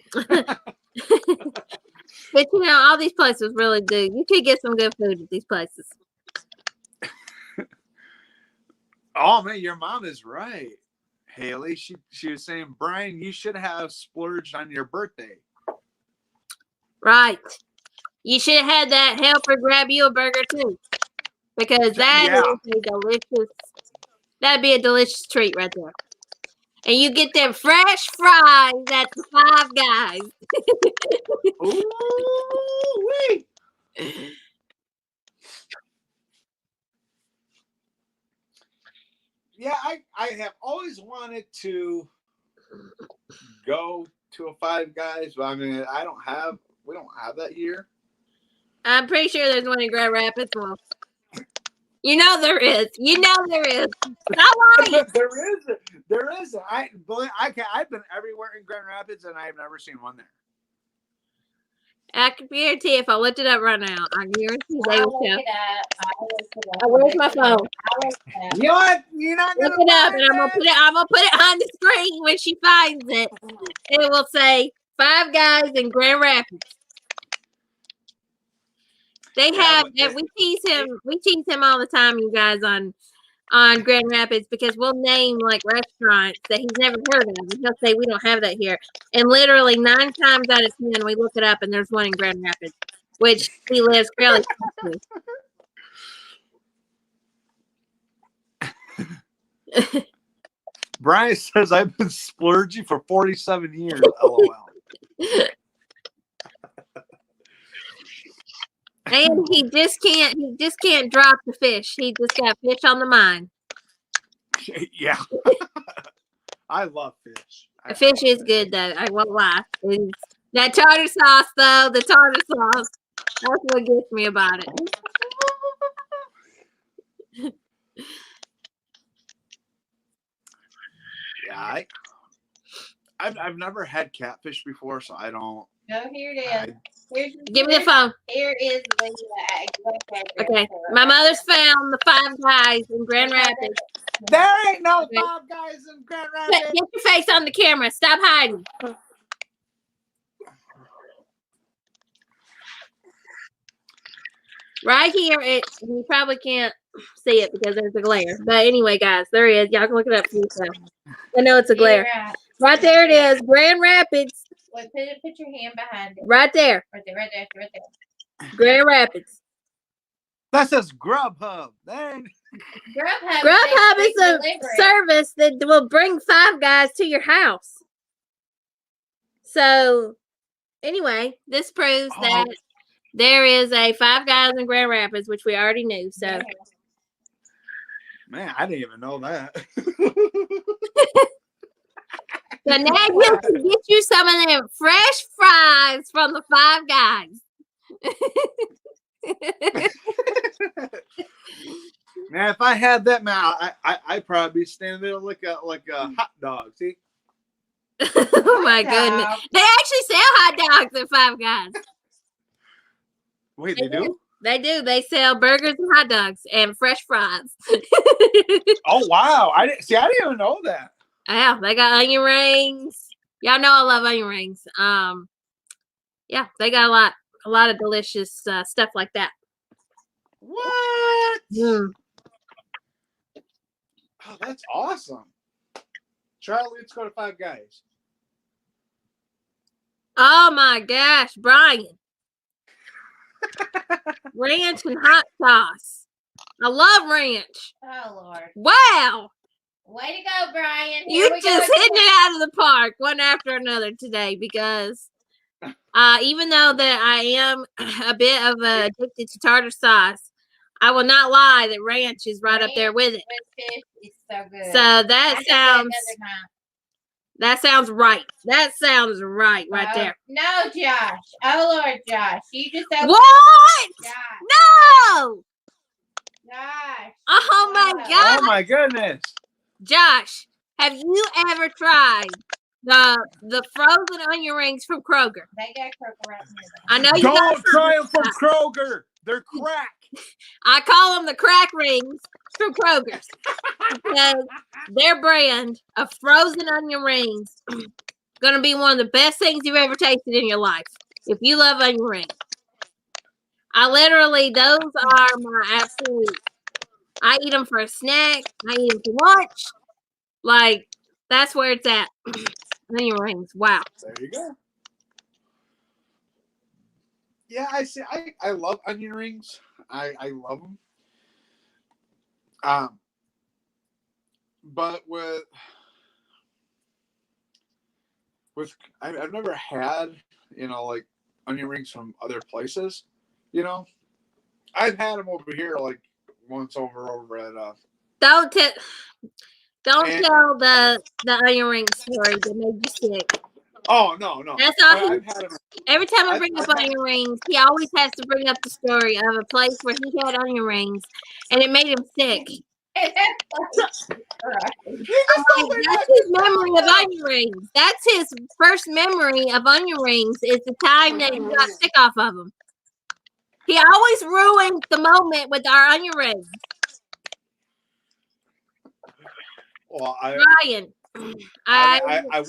But you know, all these places really do. You could get some good food at these places. Oh man, your mom is right, Haley. She was saying, Bryan, you should have splurged on your birthday. Right. You should have had that helper grab you a burger too. Because that is a delicious, that'd be a delicious treat right there. And you get them fresh fries at the Five Guys. Ooh, wait. Yeah, I have always wanted to go to a Five Guys, but I mean, we don't have that here. I'm pretty sure there's one in Grand Rapids. Well, you know there is. You know there is. Stop lying. There is. I've been everywhere in Grand Rapids, and I've never seen one there. I can guarantee if I looked it up right now, I guarantee they will show. Where's my phone? You know what? You're not gonna look it up, and I'm gonna put it on the screen when she finds it. It will say Five Guys in Grand Rapids. They have, and we tease him all the time, you guys, on Grand Rapids, because we'll name like restaurants that he's never heard of, and he'll say we don't have that here. And literally 9 times out of 10, we look it up, and there's one in Grand Rapids, which he lives fairly close to. Bryan says I've been splurging for 47 years. LOL. And he just can't drop the fish. He just got fish on the mind. Yeah. I love fish. The fish is good though. I won't lie. That tartar sauce though, the tartar sauce, that's what gets me about it. Yeah, I've never had catfish before, so I don't. No, here it is. Give me the phone. Here is the Okay. My mother's found the Five Guys in Grand Rapids. There ain't no Five Guys in Grand Rapids. Get your face on the camera. Stop hiding. Right here, you probably can't see it because there's a glare. But anyway, guys, there it is. Y'all can look it up for yourself. I know it's a glare. Right there it is. Grand Rapids. Wait, put your hand behind it. Right there. Right there. Grand Rapids. That says Grubhub. Grubhub is a service that will bring Five Guys to your house. So, anyway, this proves that there is a Five Guys in Grand Rapids, which we already knew. So, man, I didn't even know that. So now you can get you some of them fresh fries from the Five Guys. Man, if I had that, man, I'd probably be standing there like a hot dog. See? Oh my goodness! They actually sell hot dogs at Five Guys. Wait, they do? They do. They sell burgers and hot dogs and fresh fries. Oh wow! I didn't even know that. Yeah, they got onion rings. Y'all know I love onion rings. Yeah, they got a lot of delicious stuff like that. What? Mm. Oh, that's awesome. Charlie, let's go to Five Guys. Oh my gosh, Bryan. Ranch and hot sauce. I love ranch. Oh Lord. Wow. Way to go, Bryan. You just hitting it out of the park one after another today because even though that I am a bit of addicted to tartar sauce, I will not lie that ranch is right up there with it. It's so good. So that sounds right. That sounds right there. No, Josh. Oh Lord, Josh. You just opened what? Josh. No. Josh. Oh my God. Oh my goodness. Josh, have you ever tried the frozen onion rings from Kroger? They got Kroger right here. I know you don't try them from Kroger. They're crack. I call them the crack rings from Kroger because their brand of frozen onion rings gonna be one of the best things you've ever tasted in your life. If you love onion rings, those are my absolute. I eat them for a snack. I eat them for lunch. Like, that's where it's at. Onion rings. Wow. There you go. Yeah, I see. I love onion rings. I love them. But I've never had, like onion rings from other places. I've had them over here like once over at Don't tell the onion ring story that made you sick. Oh no. That's all. Every time I bring up onion rings, he always has to bring up the story of a place where he had onion rings and it made him sick. That's his memory of onion rings. That's his first memory of onion rings is the time that he got sick off of them. He always ruins the moment with our onion rings. Well, Bryan, I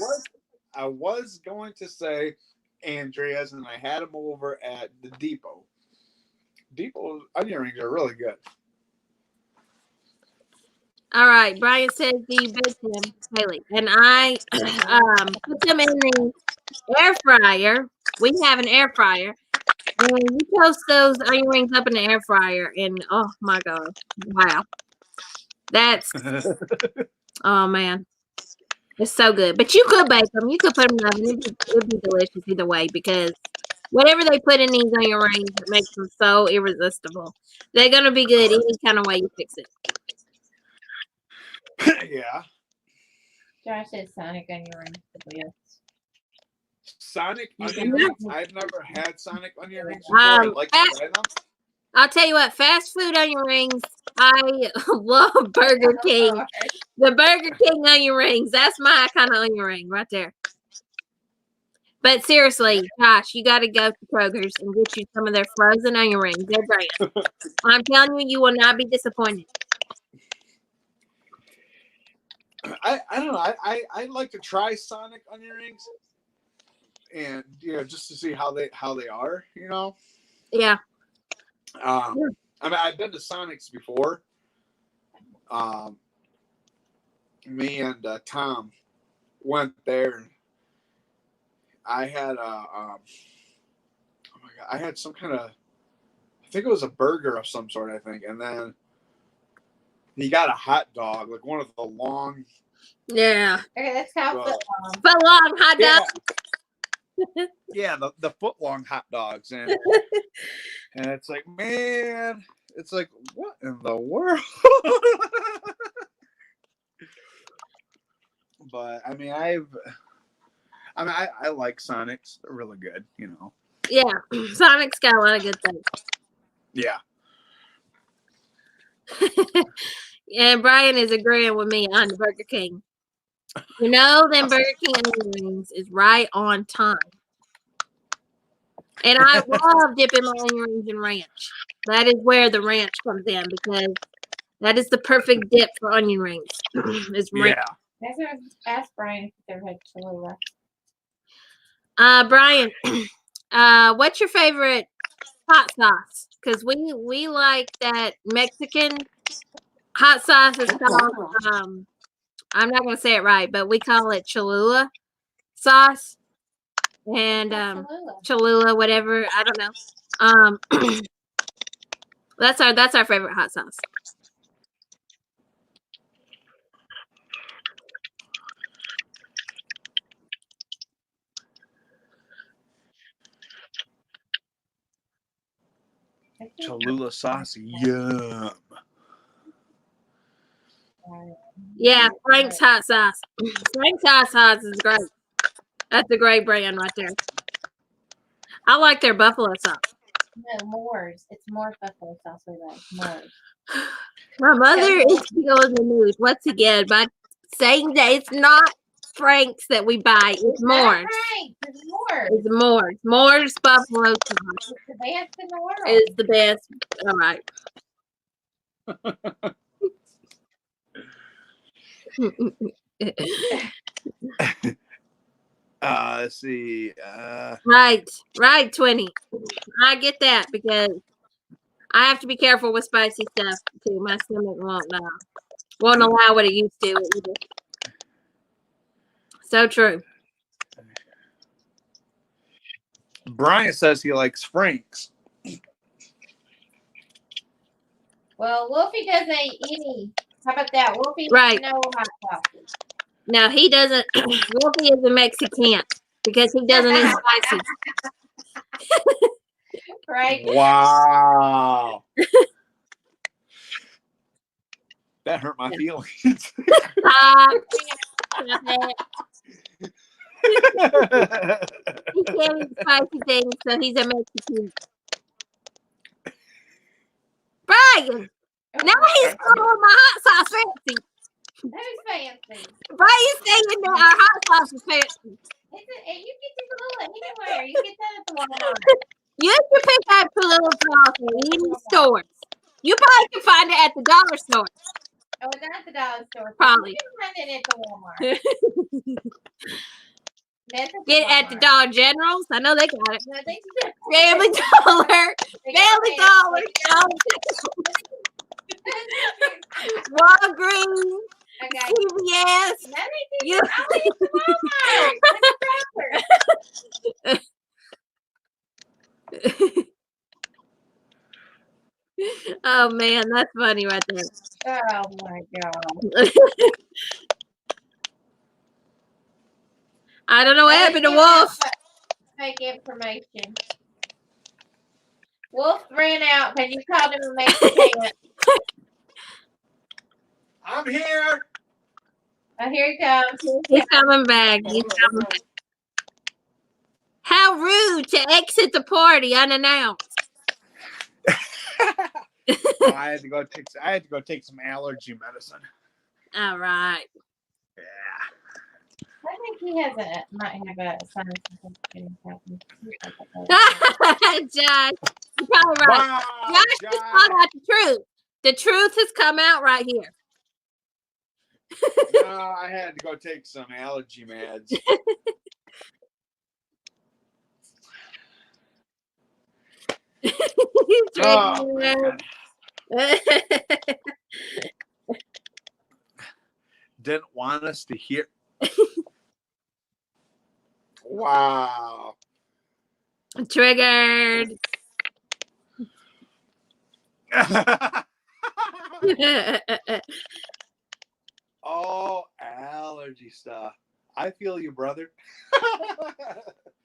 was going to say Andrea's, and I had them over at the Depot. Depot onion rings are really good. All right, Bryan says you baked them, Haley, and I put them in the air fryer. We have an air fryer, and you toast those onion rings up in the air fryer, and oh my God, wow, that's oh man, it's so good. But you could bake them, you could put them in the oven. It'd be delicious either way because whatever they put in these onion rings, it makes them so irresistible. They're gonna be good any kind of way you fix it. Yeah. Josh says Sonic onion rings. Sonic onion rings? I've never had Sonic onion rings before. I'd like to try them. I'll tell you what, fast food onion rings, I love Burger King. The Burger King onion rings, that's my kind of onion ring right there. But seriously, Josh, you got to go to Kroger's and get you some of their frozen onion rings. They're Bryan. I'm telling you, you will not be disappointed. I don't know. I like to try Sonic onion rings, and just to see how they are. Yeah. I mean, I've been to Sonic's before. Me and Tom went there. I had oh my God, I had some kind of, I think it was a burger of some sort, I think, and then he got a hot dog, like one of the long. Yeah. Okay, that's how Well, Foot long hot dog. Yeah, the foot long hot dogs, and it's like, man, it's like, what in the world? But I mean, I like Sonics. They're really good, Yeah, Sonic's got a lot of good things. Yeah. And Bryan is agreeing with me on the Burger King. Them Burger King onion rings is right on time. And I love dipping my onion rings in ranch. That is where the ranch comes in, because that is the perfect dip for onion rings. Is ranch. Yeah. That's what I asked Bryan if they had Cholula. Bryan, what's your favorite hot sauce? Because we like that Mexican hot sauce is called I'm not gonna say it right, but we call it Cholula sauce. And Cholula, whatever, I don't know. That's our favorite hot sauce. Cholula sauce, yum. Yeah, Frank's hot sauce. Frank's hot sauce is great. That's a great brand right there. I like their buffalo sauce. No, Moore's. It's more buffalo sauce we like. Moore's. My mother is still in the news once again by saying that it's not Frank's that we buy. It's Moore's. It's Moore's. It's Moore's. Moore's buffalo sauce. It's the best in the world. It's the best. All right. Let's see. Right, 20. I get that because I have to be careful with spicy stuff too. My stomach won't allow what it used to either. So true. Bryan says he likes Frank's. Well, Wolfie doesn't eat any. How about that? Wolfie Right. No hot sauces. No, he doesn't. Wolfie is a Mexican because he doesn't eat spicy. Right? Wow. That hurt my feelings. He can't eat spicy things, so he's a Mexican. Bryan! Now he's calling my hot sauce fancy. Who's fancy? Bryan's saying that our hot sauce is fancy. You get this Cholula anywhere. You get that at the Walmart. You can pick up Cholula sauce at any stores. You probably can find it at the dollar store. Oh, it's not at the dollar store. Probably. You can find it at the Walmart. Get it at the Dollar Generals. I know they got it. No, they Family Dollar. Family Dollar. Walgreens. Okay. CVS. No, they do. I'll leave the Walmart. Oh man, that's funny right there. Oh my God. I don't know what happened to Wolf. Fake information. Wolf ran out because you called him a Mexican. I'm here. Oh, here he comes. He's coming back. He's coming back. How rude to exit the party unannounced. I had to go take some allergy medicine. All right. Yeah. I think he might have a sinus infection. Josh, you're probably right. Wow, Josh just called out the truth. The truth has come out right here. No, I had to go take some allergy meds. Oh, man. Didn't want us to hear. Wow. Triggered. Oh, allergy stuff. I feel you, brother.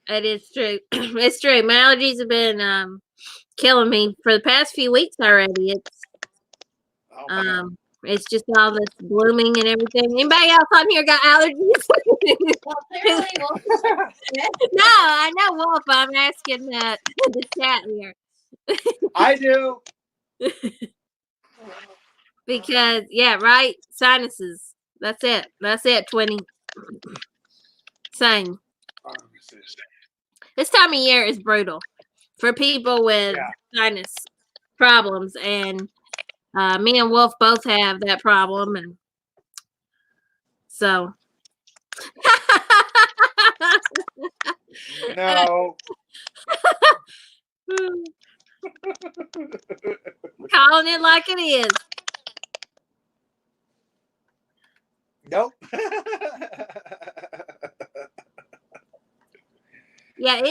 It is true. It's true. My allergies have been killing me for the past few weeks already. It's just all this blooming and everything. Anybody else on here got allergies? No, I know Wolf. I'm asking the chat here. I do. Because yeah, right. Sinuses. That's it. That's it. 20. Same. This time of year is brutal for people with sinus problems, and me and Wolf both have that problem, and so. No. Calling it like it is. Nope. Yeah,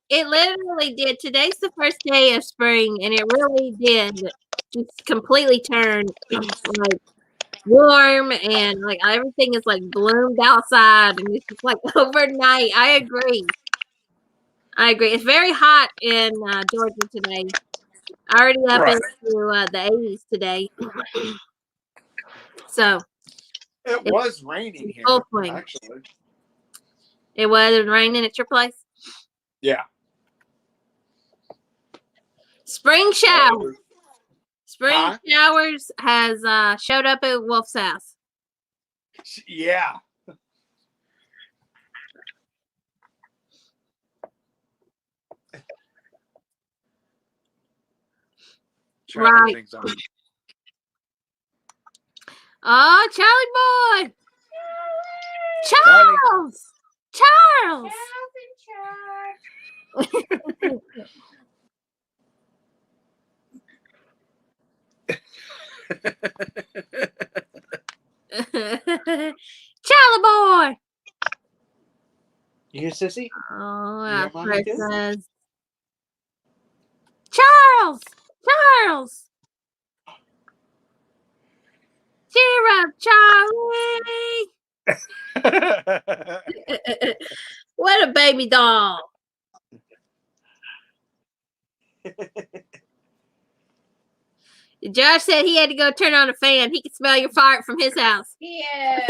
it literally did. Today's the first day of spring, and it really did just completely turn like warm, and like everything is like bloomed outside, and it's just like overnight. I agree. It's very hot in Georgia today. Already up into the 80s today. So it was raining here, actually. It was raining at your place? Yeah. Spring showers. Spring showers has showed up at Wolf's house. Yeah. Right. Oh, Charlie boy. Charles. Charlie boy. You sissy? Oh, our princess. Charles. Cheer up, Charlie. What a baby doll. Josh said he had to go turn on a fan. He could smell your fart from his house. Yeah.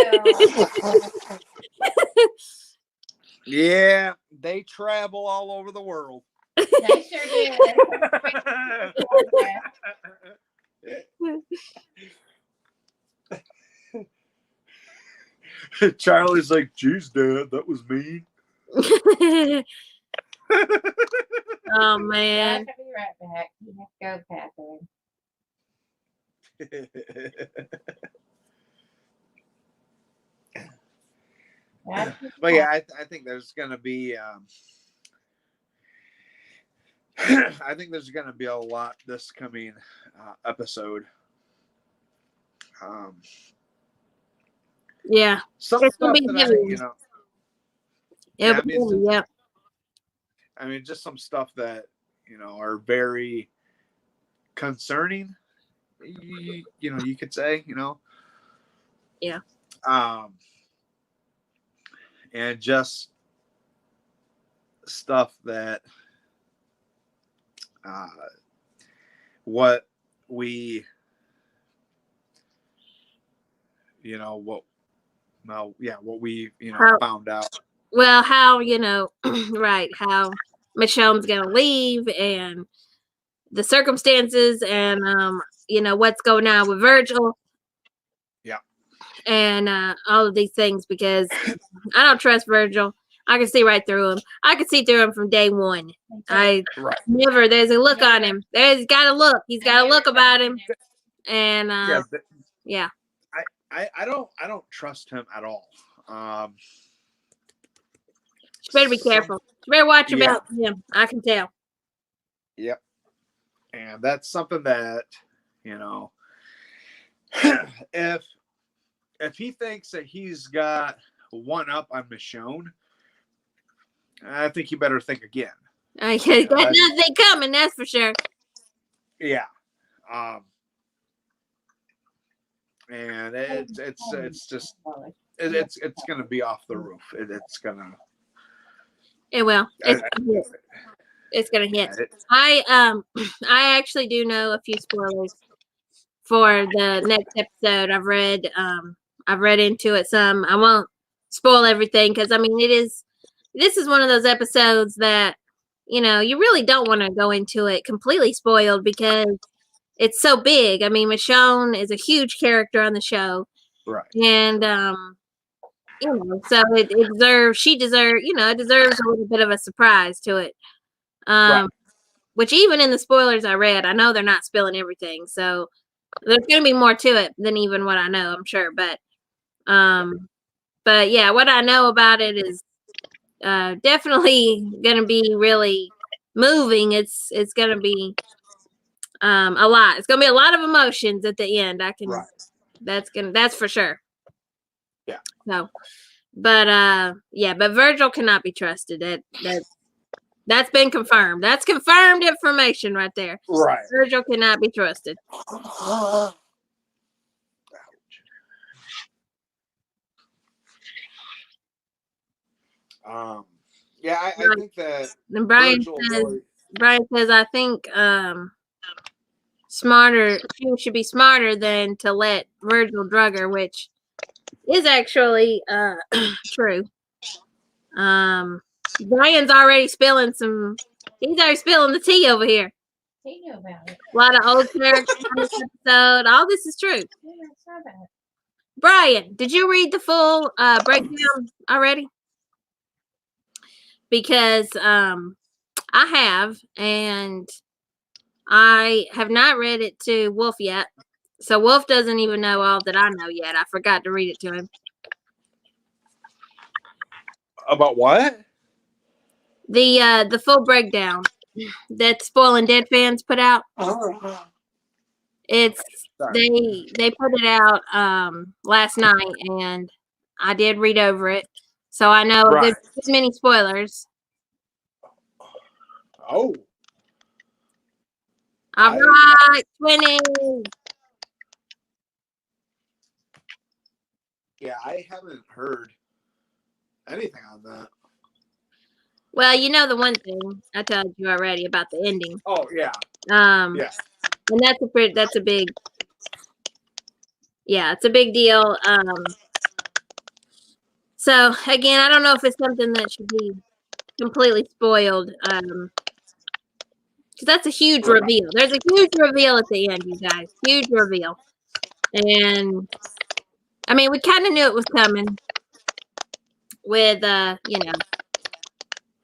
Yeah, they travel all over the world. They sure do. Charlie's like, geez, Dad, that was mean. Oh, man. I'll be right back. You have to go, Catherine. But yeah, I think there's gonna be I think there's gonna be a lot this coming episode. Yeah, some it's stuff gonna be that yeah. I mean, just some stuff that are very concerning. You could say, Yeah. And just stuff that what we what we found out. Well, how right, how Michonne's gonna leave, and the circumstances, and what's going on with Virgil. Yeah. and all of these things because I don't trust Virgil. I can see right through him. I can see through him from day one. I never. There's a look on him. There's got a look. He's got a look about him, and yeah. I don't trust him at all. You better be careful. You better watch your back with him. I can tell. Yep. And that's something that, if he thinks that he's got one up on Michonne, I think you better think again. Got nothing coming, that's for sure. Yeah. And it's just it's gonna be off the roof. It's gonna. It will. It's gonna hit. I actually do know a few spoilers for the next episode. I've read into it some. I won't spoil everything because I mean this is one of those episodes that you really don't want to go into it completely spoiled because it's so big. I mean, Michonne is a huge character on the show, right? And so it deserves. It deserves a little bit of a surprise to it. Right. Which even in the spoilers I read, I know they're not spilling everything, so there's going to be more to it than even what I know, I'm sure. But yeah, what I know about it is definitely going to be really moving. It's going to be a lot. It's going to be a lot of emotions at the end. Right. That's for sure. Yeah. So, but Virgil cannot be trusted. That's been confirmed. That's confirmed information right there. Right. Virgil cannot be trusted. Yeah, I think that. And Bryan says, I think she should be smarter than to let Virgil drug her, which is actually true. Bryan's already spilling he's already spilling the tea over here. He knew about it. A lot of old characters on this episode. All this is true. Yeah, I saw that. Bryan, did you read the full breakdown already? Because I have, and I have not read it to Wolf yet. So Wolf doesn't even know all that I know yet. I forgot to read it to him. About what? The full breakdown that Spoiling Dead fans put out. It's they put it out last night, and I did read over it, so I know there's many spoilers. Oh. All right, 20. Yeah, I haven't heard anything on that. Well, the one thing I told you already about the ending. Oh yeah. Yeah. And that's a big. Yeah, it's a big deal. So again, I don't know if it's something that should be completely spoiled. Because that's a huge reveal. There's a huge reveal at the end, you guys. Huge reveal. And I mean, we kind of knew it was coming with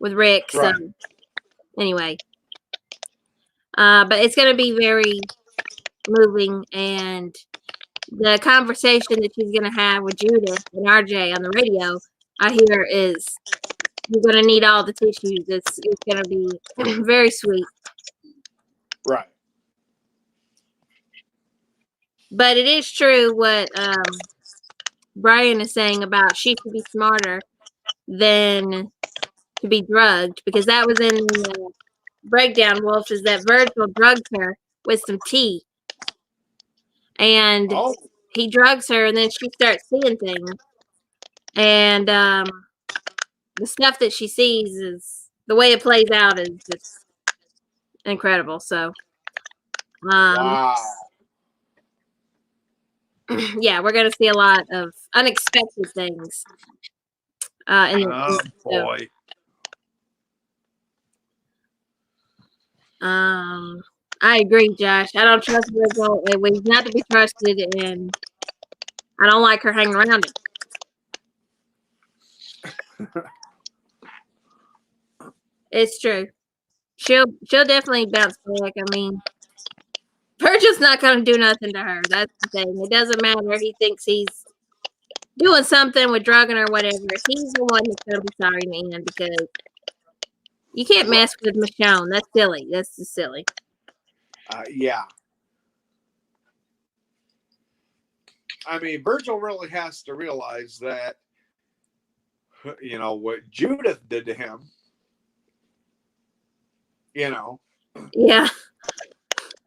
with Rick. So anyway. But it's gonna be very moving, and the conversation that she's gonna have with Judith and RJ on the radio, I hear is you're gonna need all the tissues. It's gonna be very sweet. Right. But it is true what Bryan is saying about she should be smarter than to be drugged, because that was in the breakdown, Wolf, is that Virgil drugged her with some tea. And he drugs her, and then she starts seeing things. And the stuff that she sees is the way it plays out is just incredible. So, wow. Yeah, we're gonna see a lot of unexpected things. Boy. I agree, Josh. I don't trust Virgil. He's not to be trusted, and I don't like her hanging around him. It's true. She'll definitely bounce back. I mean, Virgil's not going to do nothing to her. That's the thing. It doesn't matter. He thinks he's doing something with drugging or whatever. He's the one that's going to be sorry in the end because you can't mess with Michonne. That's silly. That's just silly. Yeah. I mean, Virgil really has to realize that, you know, what Judith did to him, you know. Yeah.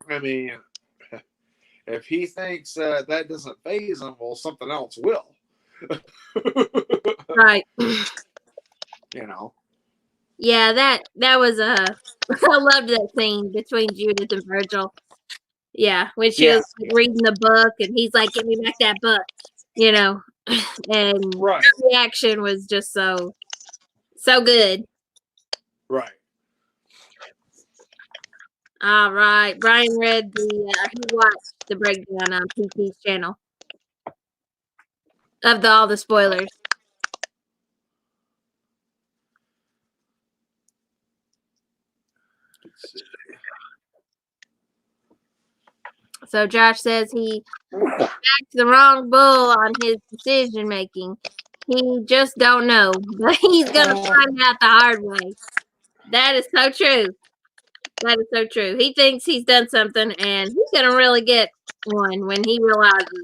I mean, if he thinks that doesn't faze him, well, something else will. Right. You know. Yeah, that was I loved that scene between Judith and Virgil. Yeah, when she was reading the book and he's like, "Give me back that book," you know, and Right. the reaction was just so good. Right. All right, Bryan read he watched the breakdown on PT's channel of all the spoilers. Let's see. So Josh says he backed the wrong bull on his decision making. He just don't know, but he's gonna find out the hard way. That is so true. That is so true. He thinks he's done something, and he's gonna really get one when he realizes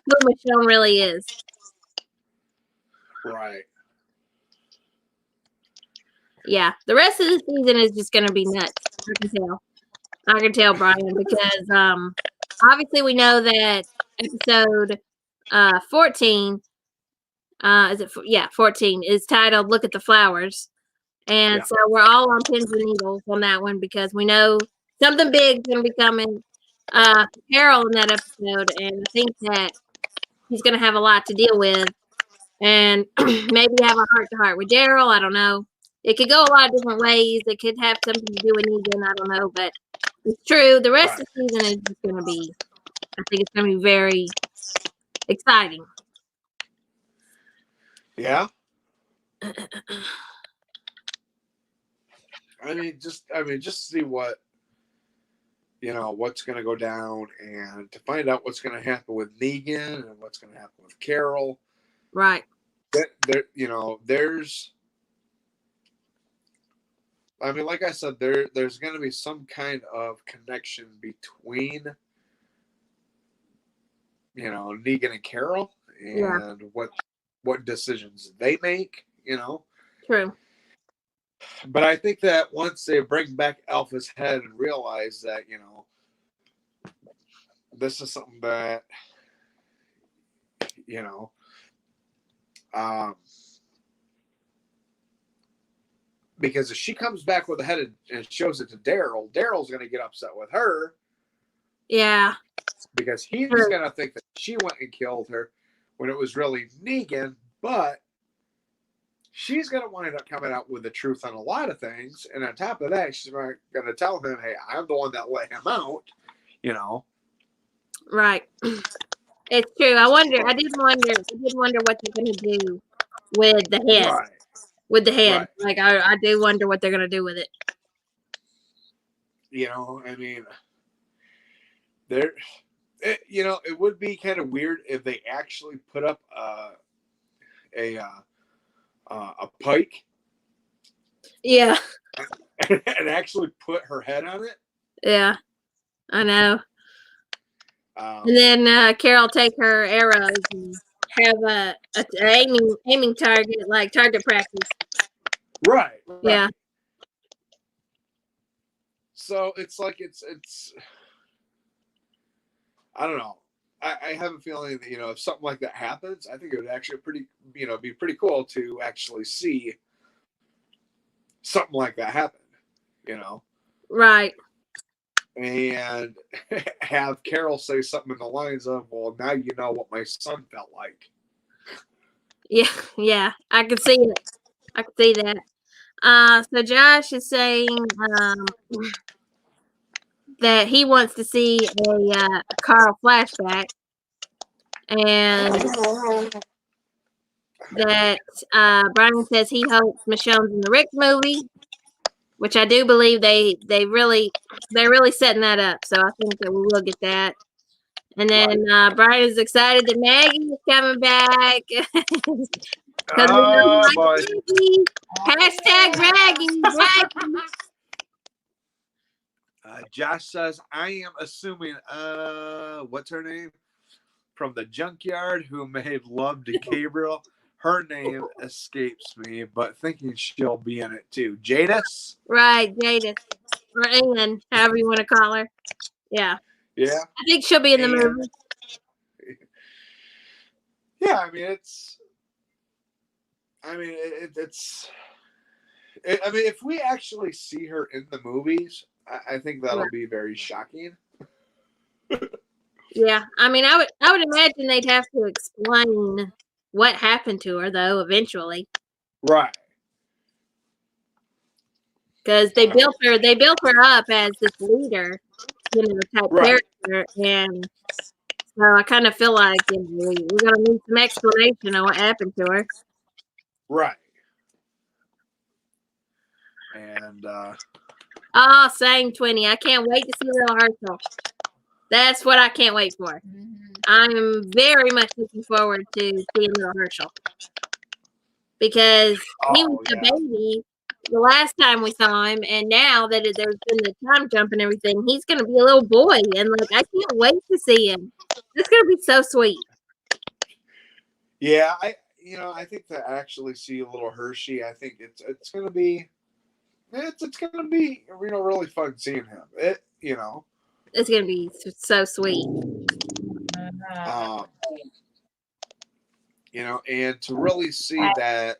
who Michonne really is. Right. Yeah, the rest of the season is just gonna be nuts. I can tell, Bryan, because obviously we know that episode 14 is it? Yeah, 14 is titled "Look at the Flowers," and so we're all on pins and needles on that one because we know something big is going to be coming. Carol in that episode, and I think that he's going to have a lot to deal with, and maybe have a heart-to-heart with Daryl. I don't know. It could go a lot of different ways. It could have something to do with Negan. I don't know, but it's true. The rest of the season is just going to be. I think it's going to be very exciting. Yeah. just see what, you know, what's going to go down, and to find out what's going to happen with Negan and what's going to happen with Carol. Right. There, you know, there's. I mean, like I said, there's going to be some kind of connection between, you know, Negan and Carol, and what decisions they make, you know. True. But I think that once they bring back Alpha's head and realize that, you know, this is something that, you know, because if she comes back with the head and shows it to Daryl, Daryl's going to get upset with her. Yeah. Because he's going to think that she went and killed her when it was really Negan, but she's going to wind up coming out with the truth on a lot of things. And on top of that, she's going to tell him, hey, I'm the one that let him out, you know. Right. It's true. I did wonder what they're going to do with the head. Right. With the head. Right. Like, I do wonder what they're going to do with it. You know, I mean, you know, it would be kind of weird if they actually put up a pike. Yeah. And actually put her head on it. Yeah. I know. And then Carol take her arrows and have a aiming target, like target practice. Right. Yeah. So it's like it's I don't know. I have a feeling that, you know, if something like that happens, I think it would actually be pretty cool to actually see something like that happen, you know. Right. And have Carol say something in the lines of, well, now you know what my son felt like. Yeah. I could see it. I could see that. So Josh is saying that he wants to see a Carl flashback. and that Bryan says he hopes Michonne's in the Rick movie, which I do believe they're really setting that up. So I think that we will get that. And then Bryan is excited that Maggie is coming back. Oh, boy. Hashtag Maggie. Josh says, I am assuming, what's her name? From the junkyard who made love to Gabriel. Her name escapes me, but thinking she'll be in it too. Jadis? Right, Jadis. Or Ann, however you want to call her. Yeah. Yeah. I think she'll be in the movie. Yeah, I mean, if we actually see her in the movies, I think that'll be very shocking. Yeah, I mean, I would imagine they'd have to explain what happened to her, though, eventually. Right. Because they built her up as this leader, type character, and so I kind of feel like we're gonna need some explanation on what happened to her. Right. And same 20. I can't wait to see Little Herschel. That's what I can't wait for. I'm very much looking forward to seeing Little Herschel because he was a baby the last time we saw him, and now that there's been the time jump and everything, he's going to be a little boy, and I can't wait to see him. It's going to be so sweet. Yeah, I think to actually see a little Hershey, I think it's going to be really fun seeing him. It's going to be so sweet. And to really see that,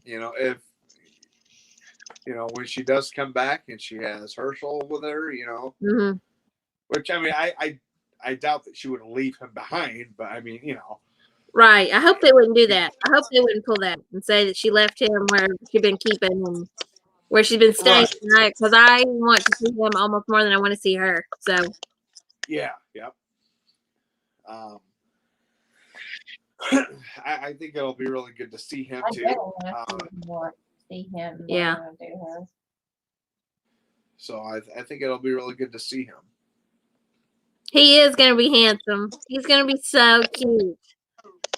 if when she does come back and she has Herschel with her, Mm-hmm. Which I mean, I doubt that she would leave him behind, but I mean, Right. I hope they wouldn't do that. I hope they wouldn't pull that and say that she left him where she's been keeping him, where she's been staying tonight. Because I want to see him almost more than I want to see her. So. Yeah. Yep. I think it'll be really good to see him too. See him. Yeah. So I think it'll be really good to see him. He is going to be handsome. He's going to be so cute.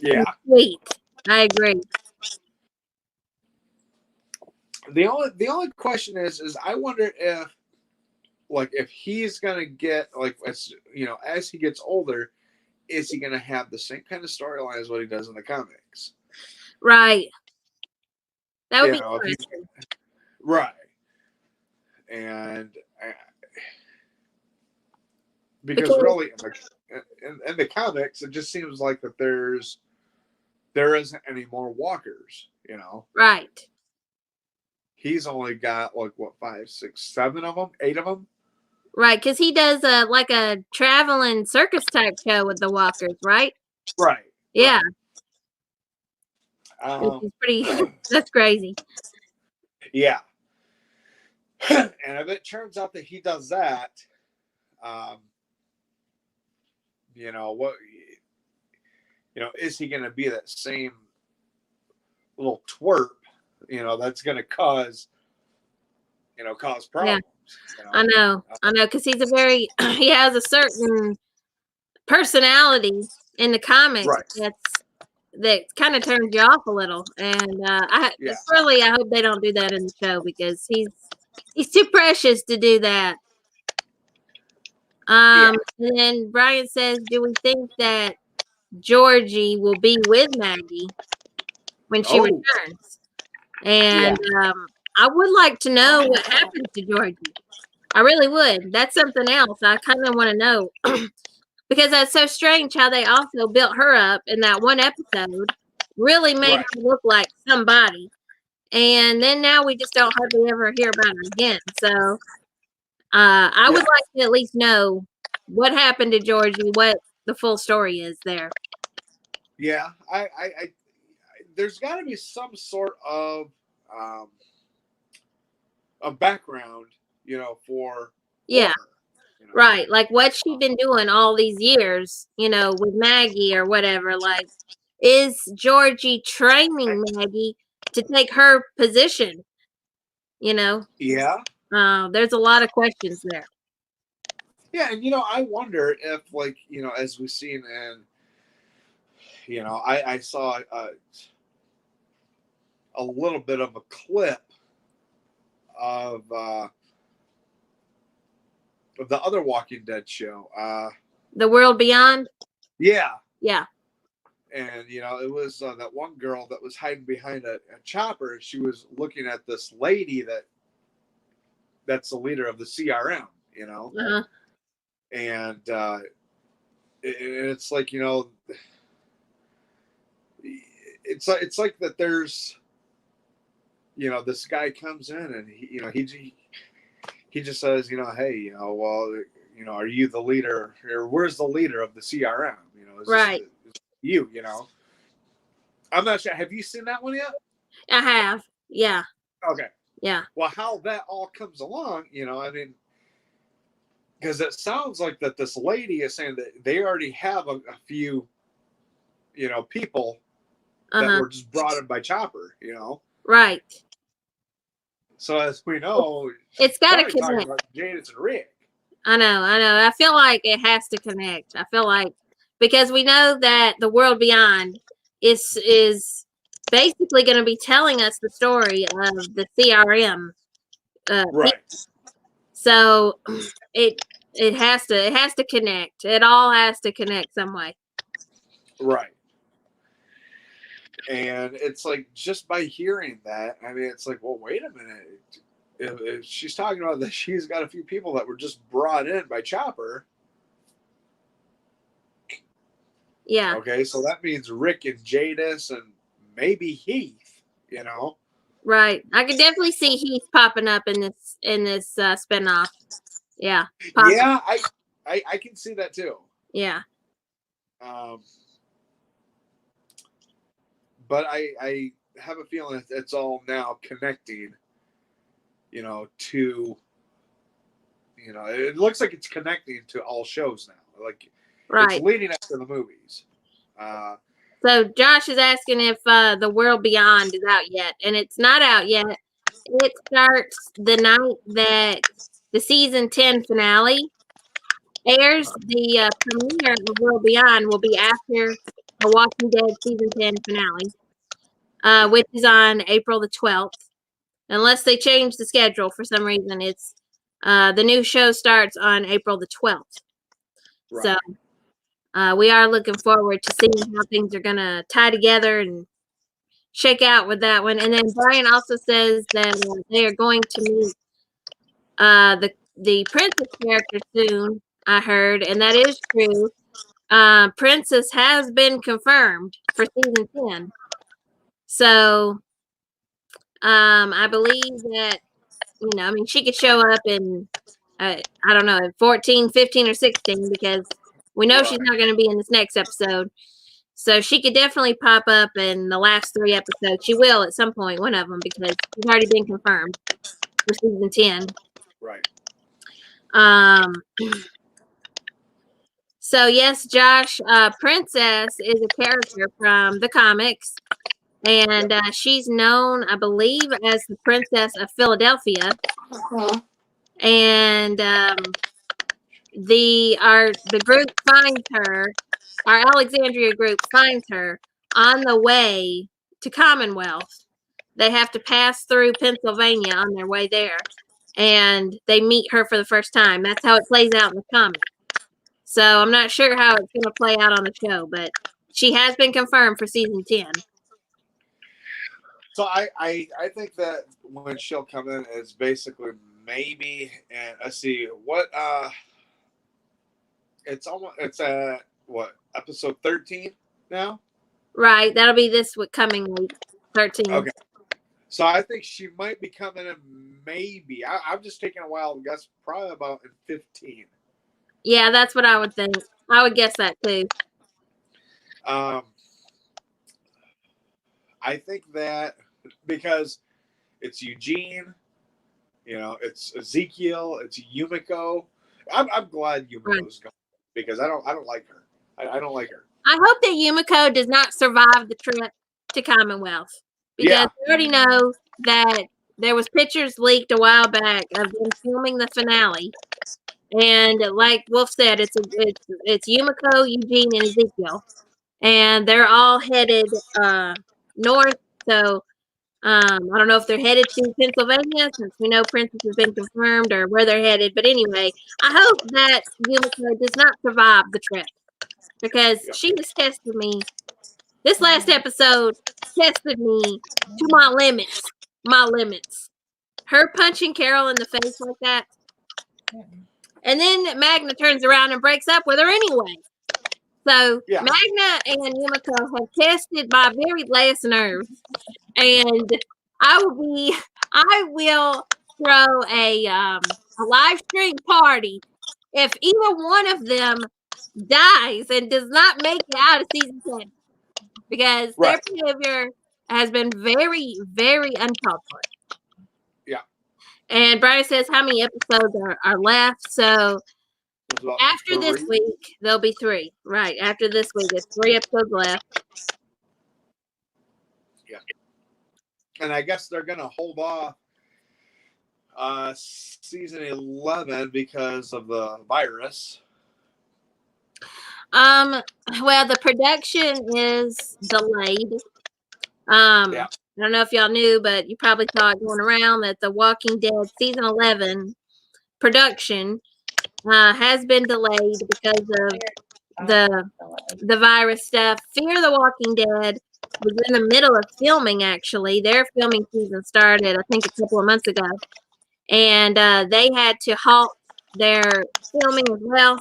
Yeah. Sweet. I agree. The only question is I wonder if he's going to get as he gets older, is he going to have the same kind of storyline as what he does in the comics? Right. That would be interesting. Right. And because really in the comics, it just seems like that there isn't any more walkers, Right. He's only got 5, 6, 7 of them, 8 of them. Right, because he does a traveling circus type show with the walkers, right? Right. Yeah. Right. Which is pretty. That's crazy. Yeah. And if it turns out that he does that, is he going to be that same little twerp, that's going to cause problems? Yeah. I know, because he has a certain personality in the comics that kind of turns you off a little, and I hope they don't do that in the show because he's too precious to do that. And then Bryan says, do we think that Georgie will be with Maggie when she returns? And I would like to know what happened to Georgie. I really would. That's something else I kind of want to know because that's so strange how they also built her up in that one episode, really made her look like somebody. And then now we just don't hardly ever hear about her again. So I would like to at least know what happened to Georgie, what the full story is there. Yeah, I there's got to be some sort of a background, for her, You know? Right. Like what's she been doing all these years, with Maggie or whatever? Like, is Georgie training Maggie to take her position? Yeah. There's a lot of questions there. Yeah, and I wonder if, like, as we've seen in, I saw a little bit of a clip of the other Walking Dead show. The World Beyond? Yeah. Yeah. And, it was that one girl that was hiding behind a chopper. She was looking at this lady that's the leader of the CRM, Uh-huh. And it's like, it's like that there's, this guy comes in and he just says, hey, well, are you the leader, or where's the leader of the CRM? Is right. This you, I'm not sure. Have you seen that one yet? I have. Yeah. Okay. Yeah. Well, how that all comes along, I mean, because it sounds like that this lady is saying that they already have a few, people that were just brought in by chopper, Right. So as we know, it's got to talking connect. about Jadis and Rick. I know. I feel like it has to connect. I feel like, because we know that the World Beyond is basically going to be telling us the story of the CRM. Right. So it has to connect. It all has to connect some way. Right. And it's like, just by hearing that, I mean, it's like, well, wait a minute. If she's talking about that she's got a few people that were just brought in by Chopper. Yeah. Okay, so that means Rick and Jadis and maybe Heath, Right. I could definitely see Heath popping up in this spinoff. Yeah. Possibly. Yeah, I can see that too. Yeah. But I have a feeling it's all now connecting, to, it looks like it's connecting to all shows now. Like, right. It's leading up to the movies. So Josh is asking if the World Beyond is out yet, and it's not out yet. It starts the night that the season 10 finale airs. The premiere of World Beyond will be after the Walking Dead season 10 finale, which is on April the 12th. Unless they change the schedule for some reason, it's the new show starts on April the 12th. Right. So we are looking forward to seeing how things are going to tie together and shake out with that one. And then Bryan also says that they are going to meet the Princess character soon, I heard, and that is true. Princess has been confirmed for season 10. So I believe that, I mean, she could show up in, I don't know, 14, 15, or 16, because we know she's not going to be in this next episode. So she could definitely pop up in the last 3 episodes. She will at some point, one of them, because she's already been confirmed for season 10. Right. So yes, Josh, Princess is a character from the comics, and she's known, I believe, as the Princess of Philadelphia. And the group finds her, our Alexandria group finds her on the way to Commonwealth. They have to pass through Pennsylvania on their way there, and they meet her for the first time. That's how it plays out in the comic. So I'm not sure how it's going to play out on the show, but she has been confirmed for season 10. So I think that when she'll come in is basically maybe, and let's see what it's what, episode 13 now? Right, that'll be this coming week, 13. Okay. So I think she might be coming in maybe. I'm just taking a wild guess, probably about in 15. Yeah, that's what I would think. I would guess that too. I think that because it's Eugene, it's Ezekiel, it's Yumiko, I'm glad Yumiko's gone because I don't like her. I don't like her. I hope that Yumiko does not survive the trip to Commonwealth because we already know that there was pictures leaked a while back of them filming the finale, and like Wolf said, it's Yumiko, Eugene, and Ezekiel, and they're all headed north. So I don't know if they're headed to Pennsylvania since we know Princess has been confirmed or where they're headed. But anyway, I hope that Yumiko does not survive the trip because she has tested me. This last episode tested me to my limits. My limits. Her punching Carol in the face like that. And then Magna turns around and breaks up with her anyway. So Magna and Yumiko have tested my very last nerves. And I will throw a live stream party if either one of them dies and does not make it out of season 10 because their behavior has been very, very uncalled for. Yeah. And Bryan says how many episodes are left. So after this week, there'll be 3. Right. After this week, it's 3 episodes left. Yeah. And I guess they're going to hold off season 11 because of the virus. Well, the production is delayed. I don't know if y'all knew, but you probably saw it going around that The Walking Dead season 11 production has been delayed because of the virus stuff. Fear the Walking Dead was in the middle of filming, actually. Their filming season started, I think, a couple of months ago. And they had to halt their filming as well.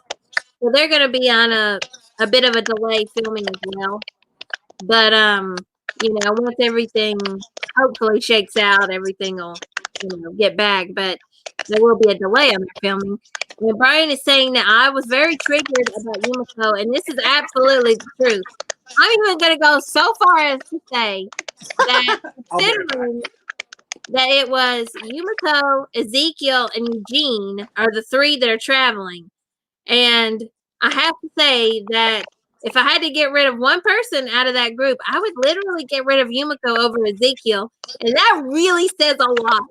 So they're going to be on a bit of a delay filming as well. But, once everything hopefully shakes out, everything will, get back. But there will be a delay on their filming. And Bryan is saying that I was very triggered about Yumiko, and this is absolutely the truth. I'm even going to go so far as to say that considering that it was Yumiko, Ezekiel, and Eugene are the 3 that are traveling. And I have to say that if I had to get rid of one person out of that group, I would literally get rid of Yumiko over Ezekiel. And that really says a lot.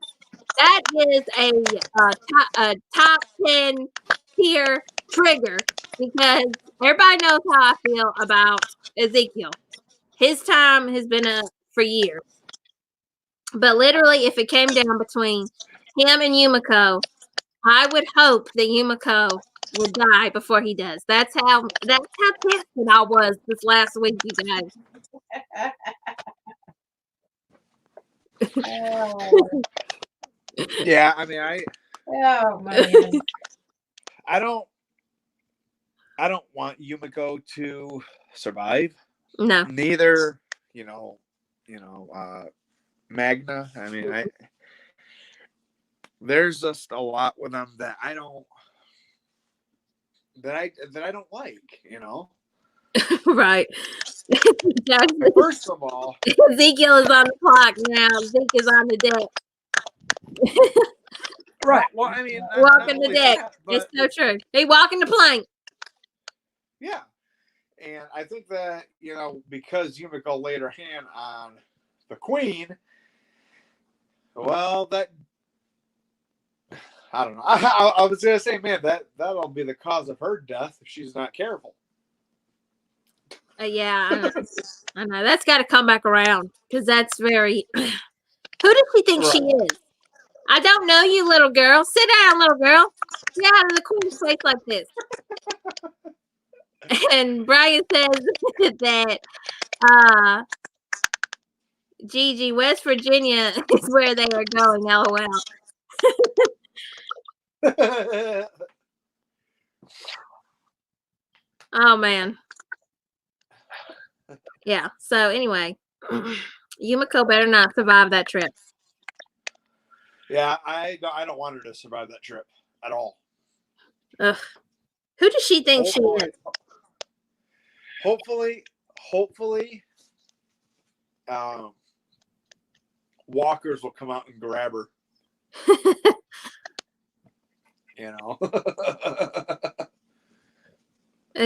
That is a top 10 tier trigger because everybody knows how I feel about Ezekiel. His time has been up for years. But literally, if it came down between him and Yumiko, I would hope that Yumiko would die before he does. That's how tested I was this last week, you guys. Yeah, I mean, Oh man. I don't want Yumiko to survive. No. Neither, Magna. I mean, there's just a lot with them that I don't like, Right. First of all, Ezekiel is on the clock now. Zeke is on the deck. Right. Well, I mean, walking the deck. It's so true. He walking the plank. Yeah. And I think that, because Yumiko laid her hand on the queen, well, that, I don't know. I was going to say, man, that'll be the cause of her death if she's not careful. Yeah, I know. That's got to come back around because that's very. Who does she think she is? I don't know you, little girl. Sit down, little girl. Get out of the queen's place like this. And Bryan says that Gigi, West Virginia is where they are going. LOL. Oh man. Yeah. So anyway, Yumiko better not survive that trip. Yeah, I don't want her to survive that trip at all. Ugh. Who does she think she is? Hopefully, walkers will come out and grab her. You know.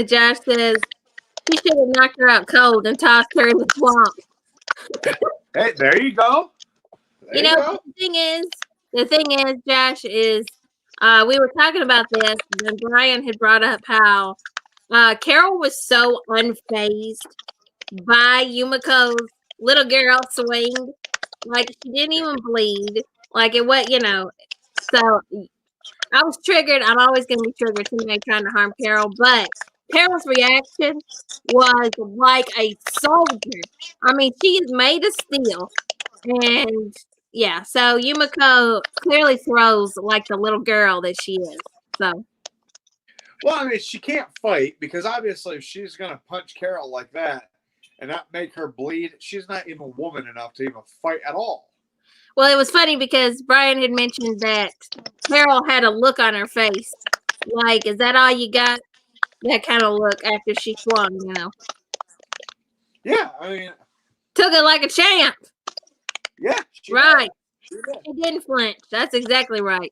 Josh says he should have knocked her out cold and tossed her in the swamp. Hey, there you go. You know, the thing is, Josh, is we were talking about this, and Bryan had brought up how Carol was so unfazed by Yumiko's little girl swing. Like, she didn't even bleed. Like, it was, you know. So, I was triggered. I'm always going to be triggered somebody trying to harm Carol. But Carol's reaction was like a soldier. I mean, she is made of steel. And yeah, so Yumiko clearly throws like the little girl that she is. So, well, I mean, she can't fight because obviously if she's gonna punch Carol like that and not make her bleed, she's not even woman enough to even fight at all. well, it was funny because Bryan had mentioned that Carol had a look on her face, like, "Is that all you got?" That kind of look after she swung, you know. Yeah, I mean, Took it like a champ. yeah, Right. She did. She didn't flinch. That's exactly right.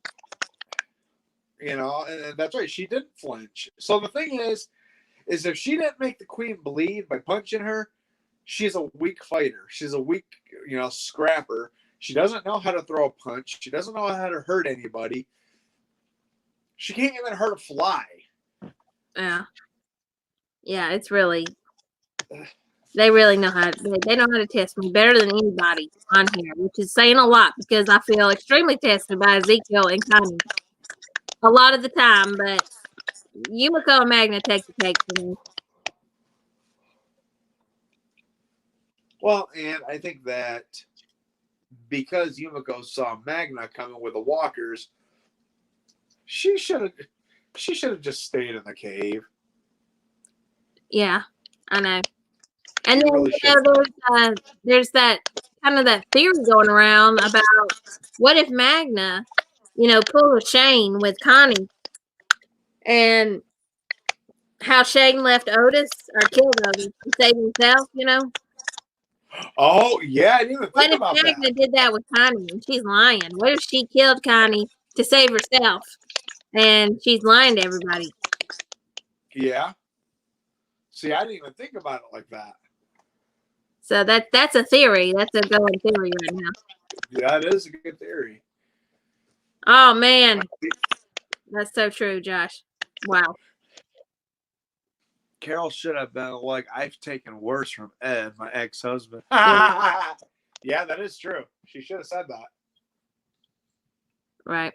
You know, and that's right. She didn't flinch. So the thing is if she didn't make the queen bleed by punching her, she's a weak fighter. She's a weak, scrapper. She doesn't know how to throw a punch. She doesn't know how to hurt anybody. She can't even hurt a fly. Yeah. Yeah, it's really. They really know how. They know how to test me better than anybody on here, which is saying a lot because I feel extremely tested by Ezekiel and Connie a lot of the time. But Yumiko and Magna take the cake for me. Well, and I think that because Yumiko saw Magna coming with the walkers, she should have just stayed in the cave. Yeah, I know. And then really there's that kind of that theory going around about what if Magna, pulled a Shane with Connie, and how Shane left Otis or killed Otis to save himself, Oh yeah, I didn't even think about that. What if Magna did that with Connie and she's lying? What if she killed Connie to save herself and she's lying to everybody? Yeah. See, I didn't even think about it like that. So that's a theory. That's a going theory right now. Yeah, it is a good theory. Oh man, that's so true, Josh. Wow. Carol should have been like, I've taken worse from Ed, my ex-husband. Yeah, that is true. She should have said that. Right.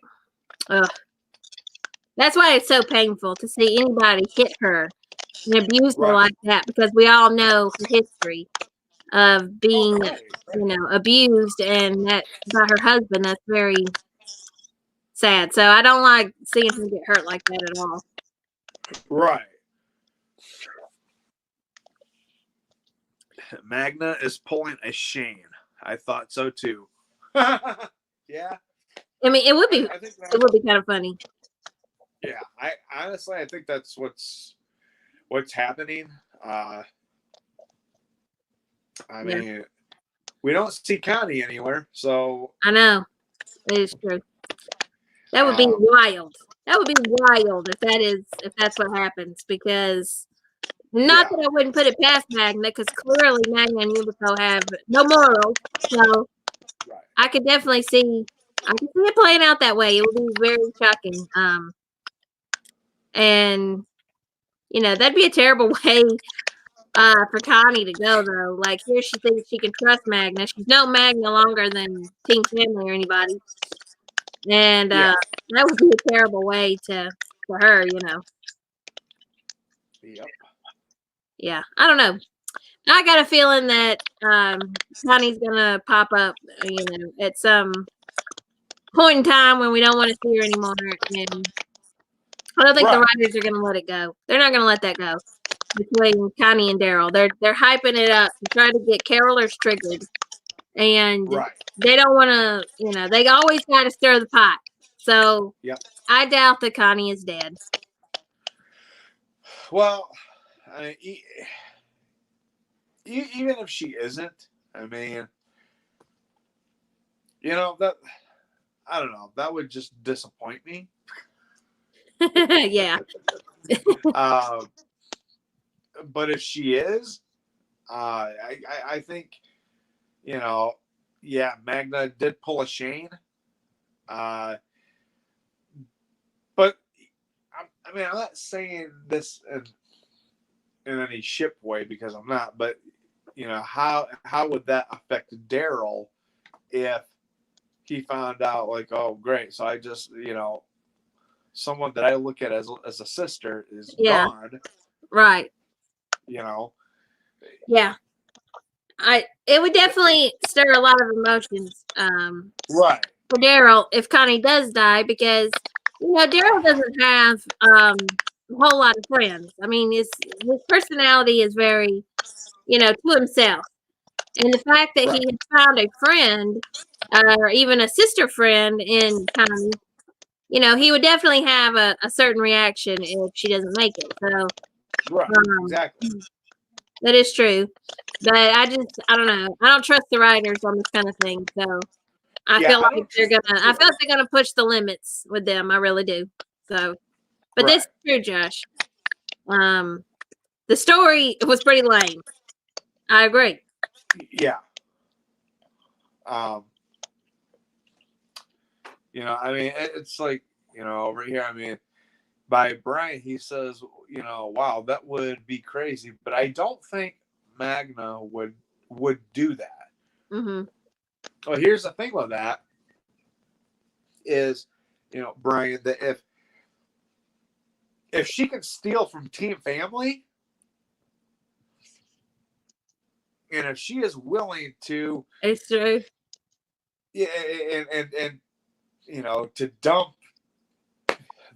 Ugh. That's why it's so painful to see anybody hit her and abuse her like that, because we all know her history of being, abused, and that by her husband. That's very sad. So I don't like seeing her get hurt like that at all. Right. Magna is pulling a Shane. I thought so too. Yeah. I mean, it would be. It would be kind of funny. Yeah, I think that's what's happening. I mean, we don't see Connie anywhere, so I know it is true. That would be wild. That would be wild if that's what happens, because not that I wouldn't put it past Magna, because clearly Magna and Yumiko have no morals. So I could definitely see it playing out that way. It would be very shocking. And that'd be a terrible way for Connie to go, though. Like, here she thinks she can trust Magna. She's known Magna longer than Team Family or anybody. And that would be a terrible way for her, Yep. Yeah, I don't know. I got a feeling that Connie's gonna pop up, at some point in time when we don't want to see her anymore. And I don't think the writers are gonna let it go. They're not gonna let that go between Connie and Daryl. They're hyping it up to try to get Carolers triggered, and they don't want to. They always got to stir the pot. So I doubt that Connie is dead. Well, even if she isn't, I mean, that I don't know. That would just disappoint me. Yeah. But if she is, I think, yeah, Magna did pull a Shane. But I mean, I'm not saying this in any ship way because I'm not. But how would that affect Daryl if he found out like, oh, great, so I just someone that I look at as a sister is gone. Right. Yeah. It would definitely stir a lot of emotions. Right. For Daryl, if Connie does die, because Daryl doesn't have a whole lot of friends. I mean, his personality is very, to himself, and the fact that he has found a friend, or even a sister friend in Connie, he would definitely have a certain reaction if she doesn't make it. So, right, exactly. That is true. But I don't know. I don't trust the writers on this kind of thing. So I feel like they're gonna push the limits with them. I really do. So, but this is true, Josh. The story was pretty lame. I agree. Yeah. I mean, it's like, over here, I mean, by Bryan, he says, wow, that would be crazy. But I don't think Magna would do that. Mm-hmm. Well, here's the thing with that is, Bryan, that if she can steal from Team Family, and if she is willing to, it's true. Yeah, and to dump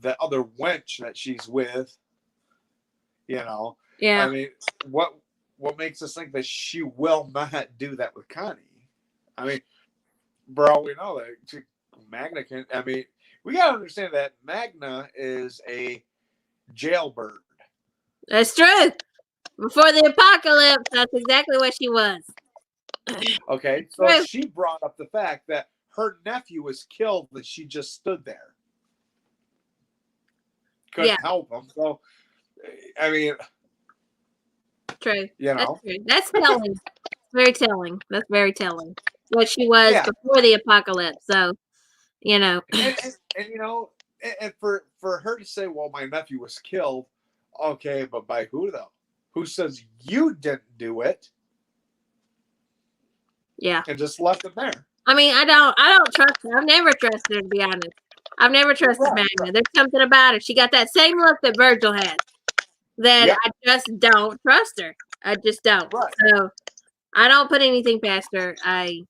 the other wench that she's with, Yeah. I mean, what makes us think that she will not do that with Connie? I mean, bro, we know that Magna can. I mean, we gotta understand that Magna is a jailbird. That's true. Before the apocalypse, that's exactly what she was. Okay, so she brought up the fact that her nephew was killed, that she just stood there, couldn't help him. So, I mean, true. That's true. That's telling. Very telling. That's very telling. What she was before the apocalypse. So, and for her to say, well, my nephew was killed, okay, but by who though? Who says you didn't do it? Yeah. And just left him there. I mean, I don't trust her. I've never trusted her, to be honest. I've never trusted Magna. There's something about her. She got that same look that Virgil had. That I just don't trust her. I just don't. So I don't put anything past her. I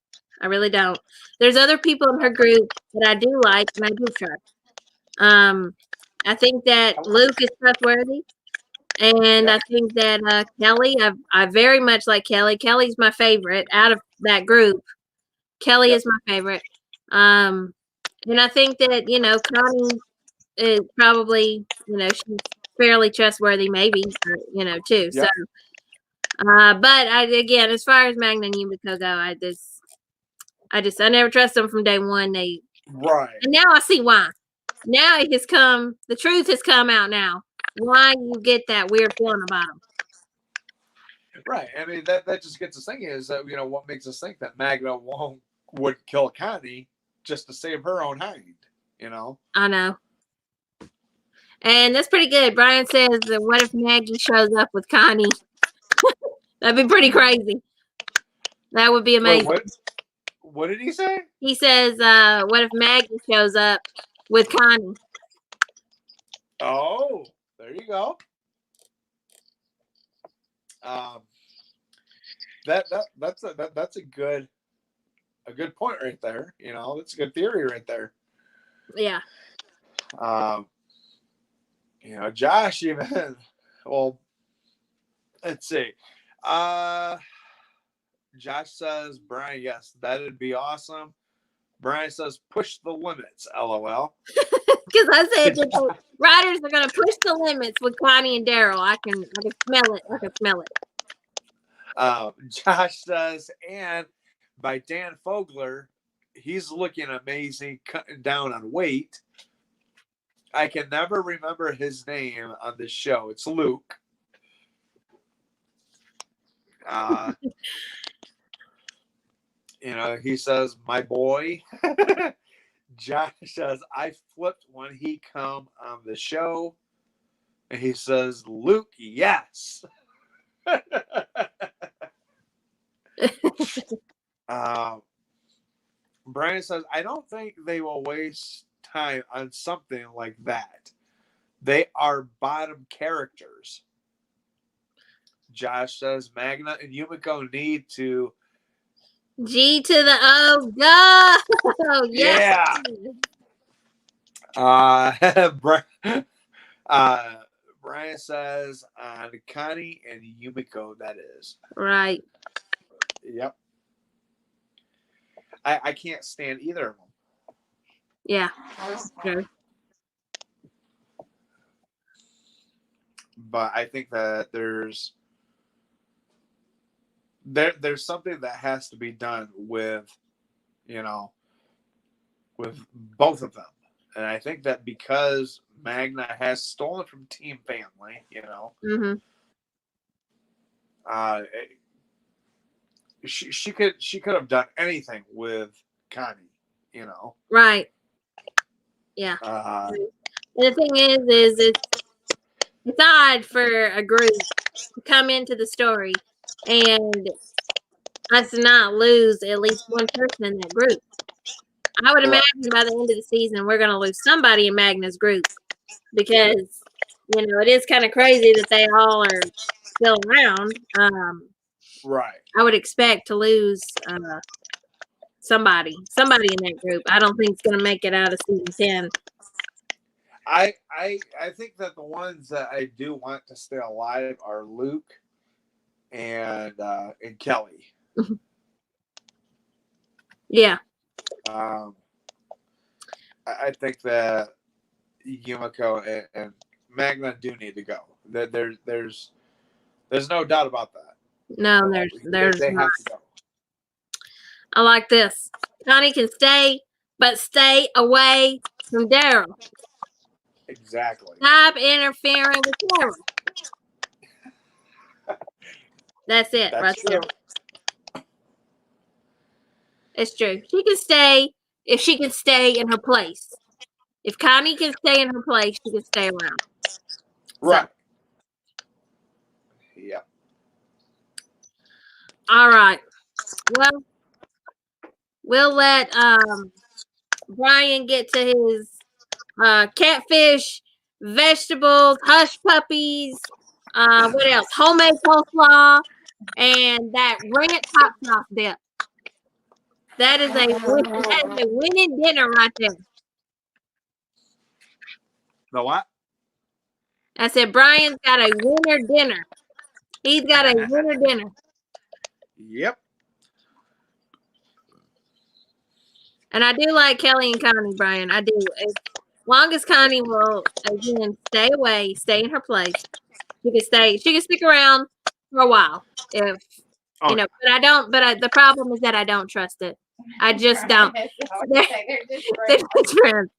really don't. There's other people in her group that I do like and I do trust. I think that Luke is trustworthy. And I think that Kelly, I very much like Kelly. Kelly's my favorite out of that group. Kelly is my favorite. And I think that, Connie is probably, she's fairly trustworthy, maybe, too. So, but again, as far as Magna and Yumiko go, I never trust them from day one. And now I see why. Now the truth has come out now. Why you get that weird feeling about them. Right. I mean, that just gets us thinking is that, what makes us think that Magna would kill Connie just to save her own hide, I know. And that's pretty good. Bryan says that what if Maggie shows up with Connie? That'd be pretty crazy. That would be amazing. Wait, what did he say? He says, what if Maggie shows up with Connie? Oh, there you go. That's a good point right there. That's a good theory right there. Yeah. Josh even. Well, let's see. Josh says, Bryan, yes, that'd be awesome. Bryan says, push the limits, LOL. Because I said that the writers are going to push the limits with Connie and Daryl. I can smell it. I can smell it. Josh says, and by Dan Fogler, he's looking amazing, cutting down on weight. I can never remember his name on the show. It's Luke. He says, "My boy." Josh says, "I flipped when he come on the show." And he says, "Luke, yes." Bryan says, "I don't think they will waste time on something like that. They are bottom characters." Josh says, "Magna and Yumiko need to." G to the O, go! Yeah. Bryan says on Connie and Yumiko, that is. Right. Yep. I can't stand either of them. Yeah. True. But I think that there's something that has to be done with both of them. And I think that because Magna has stolen from Team Family, Mm-hmm. she could have done anything with Connie, Right. Yeah. And the thing is it's odd for a group to come into the story and us not lose at least one person in that group. I would imagine by the end of the season we're going to lose somebody in Magna's group because it is kind of crazy that they all are still around. Right. I would expect to lose somebody in that group. I don't think it's going to make it out of season 10. I think that the ones that I do want to stay alive are Luke and Kelly. Yeah. I think that Yumiko and Magna do need to go. There's no doubt about that. No, there's they not. have to go. I like this. Connie can stay, but stay away from Daryl. Exactly. Stop interfering with Daryl. That's it. That's true. It's true. She can stay if she can stay in her place. If Connie can stay in her place, she can stay around. Right. So. Yeah. All right. Well, we'll let Bryan get to his catfish, vegetables, hush puppies, what else? Homemade coleslaw, and that ranch hot sauce dip. That is a winning dinner right there. The what? I said Bryan's got a winner dinner. He's got a winner dinner. Yep. And I do like Kelly and Connie, Bryan. I do. As long as Connie will again stay away, stay in her place. She can stay. She can stick around for a while. If but I don't. But the problem is that I don't trust it. I just don't. They're just friends.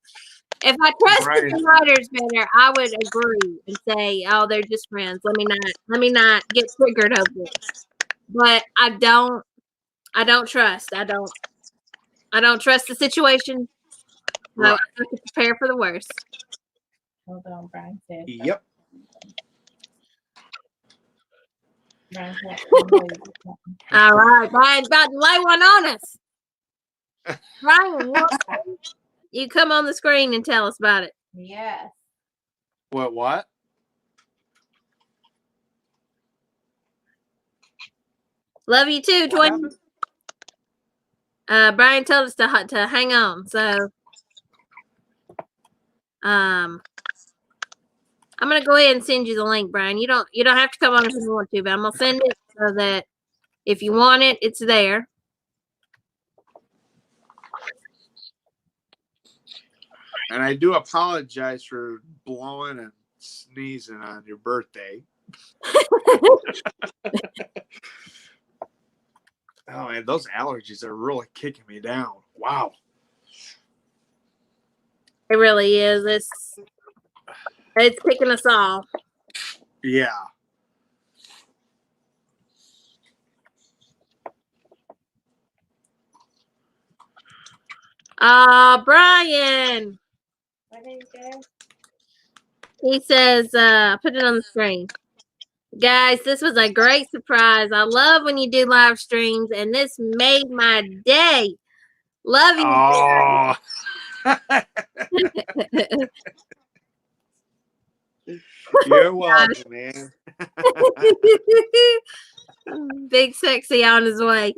If I trusted the writers better, I would agree and say, "Oh, they're just friends. Let me not get triggered over it." But I don't trust. I don't trust the situation. So I have to prepare for the worst. Hold on, Bryan said. Yep. All right, Bryan's about to lay one on us. Bryan, you come on the screen and tell us about it. Yes. What? Love you too, twin. Bryan told us to hang on, so I'm gonna go ahead and send you the link, Bryan. You don't have to come on if you want to, but I'm gonna send it so that if you want it, it's there. And I do apologize for blowing and sneezing on your birthday. Oh man, those allergies are really kicking me down. Wow. It really is. It's picking us all. Yeah. Bryan. What did he say? He says, put it on the screen. Guys, this was a great surprise. I love when you do live streams, and this made my day. Love you. Oh. You're welcome, man. Big Sexy on his way.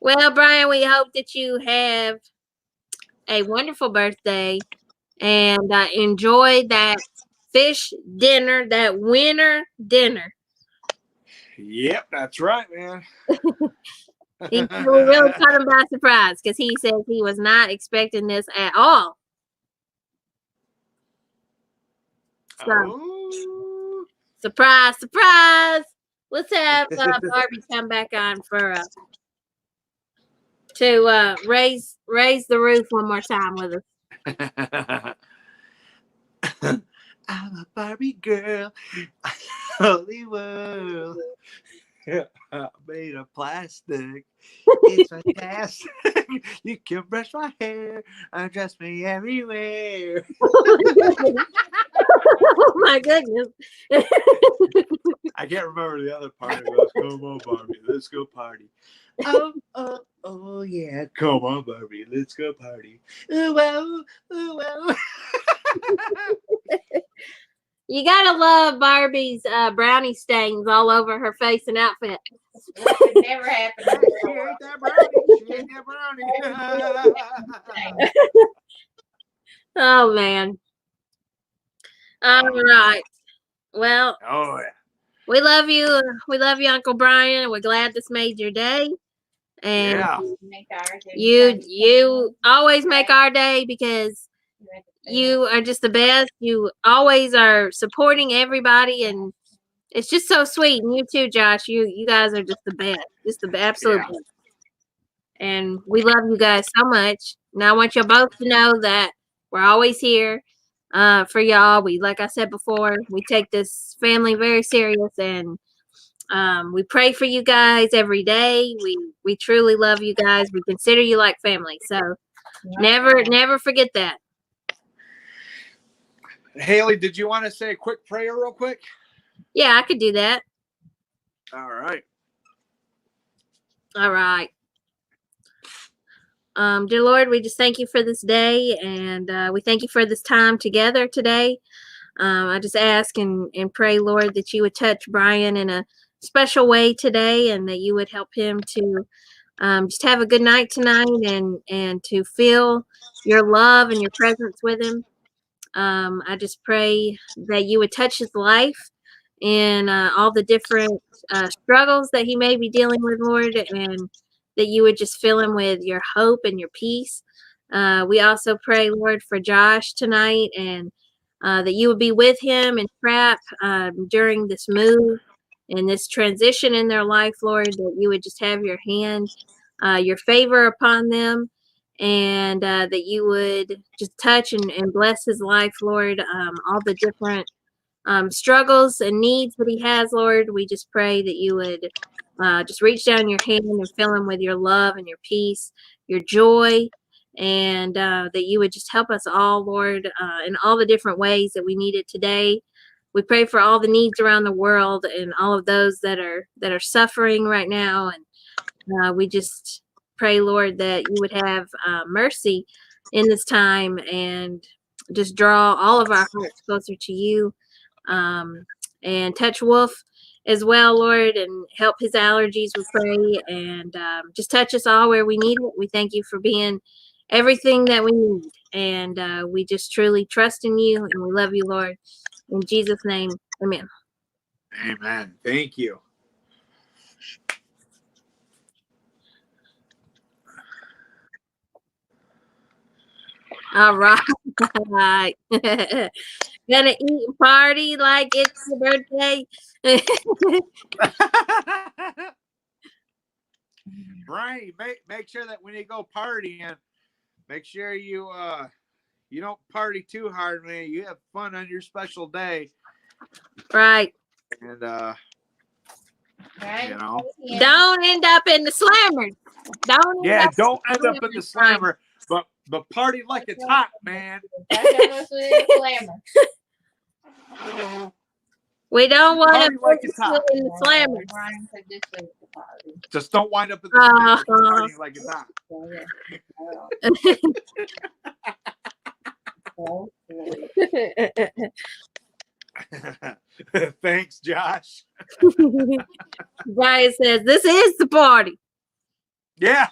Well, Bryan, we hope that you have a wonderful birthday and enjoy that fish dinner, that winter dinner. Yep, that's right, man. We really caught him by surprise because he says he was not expecting this at all. So, surprise, surprise. Let's have Barbie come back on for to raise the roof one more time with us. I'm a Barbie girl. Holy world. Made of plastic. It's fantastic. You can brush my hair, undress me everywhere. Oh my goodness. I can't remember the other part. It goes, come on, Barbie, let's go party. Oh, yeah. Come on, Barbie, let's go party. Ooh, wow, ooh, wow. You gotta love Barbie's brownie stains all over her face and outfit. That would never happen. She ain't that brownie. She ain't that brownie. Oh man. All right. Well, oh yeah. We love you. We love you, Uncle Bryan. We're glad this made your day. And yeah. you always make our day because you are just the best. You always are supporting everybody, and it's just so sweet. And you too, Josh. You guys are just the best. Just the absolute best. And we love you guys so much. Now I want you both to know that we're always here for y'all. Like I said before, we take this family very serious, and we pray for you guys every day. We truly love you guys. We consider you like family. So never forget that. Haley, did you want to say a quick prayer real quick? Yeah, I could do that. All right. All right. Dear Lord, we just thank you for this day, and we thank you for this time together today. I just ask and pray, Lord, that you would touch Bryan in a special way today, and that you would help him to just have a good night tonight, and to feel your love and your presence with him. I just pray that you would touch his life in all the different struggles that he may be dealing with, Lord, and that you would just fill him with your hope and your peace. We also pray, Lord, for Josh tonight, and that you would be with him and Trap during this move and this transition in their life, Lord, that you would just have your hand, your favor upon them, and that you would just touch and bless his life, Lord. All the different struggles and needs that he has, Lord, we just pray that you would just reach down your hand and fill him with your love and your peace, your joy, and that you would just help us all, Lord, in all the different ways that we need it today. We pray for all the needs around the world and all of those that are suffering right now, and we just pray, Lord, that you would have mercy in this time and just draw all of our hearts closer to you. And touch Wolf as well, Lord, and help his allergies, we pray, and just touch us all where we need it. We thank you for being everything that we need, and we just truly trust in you, and we love you, Lord. In Jesus' name, amen. Amen. Thank you. All right. Gonna eat and party like it's your birthday. Bryan, make sure that when you go partying, make sure you don't party too hard, man. You have fun on your special day. Right. And Right. Don't end up in the slammer. Don't end up in the slammer, but party like it's hot, man. We don't want to like it's hot. in the slammer. Just don't wind up in the slammer partying like it's hot. Thanks, Josh. Bryan says, this is the party. Yeah.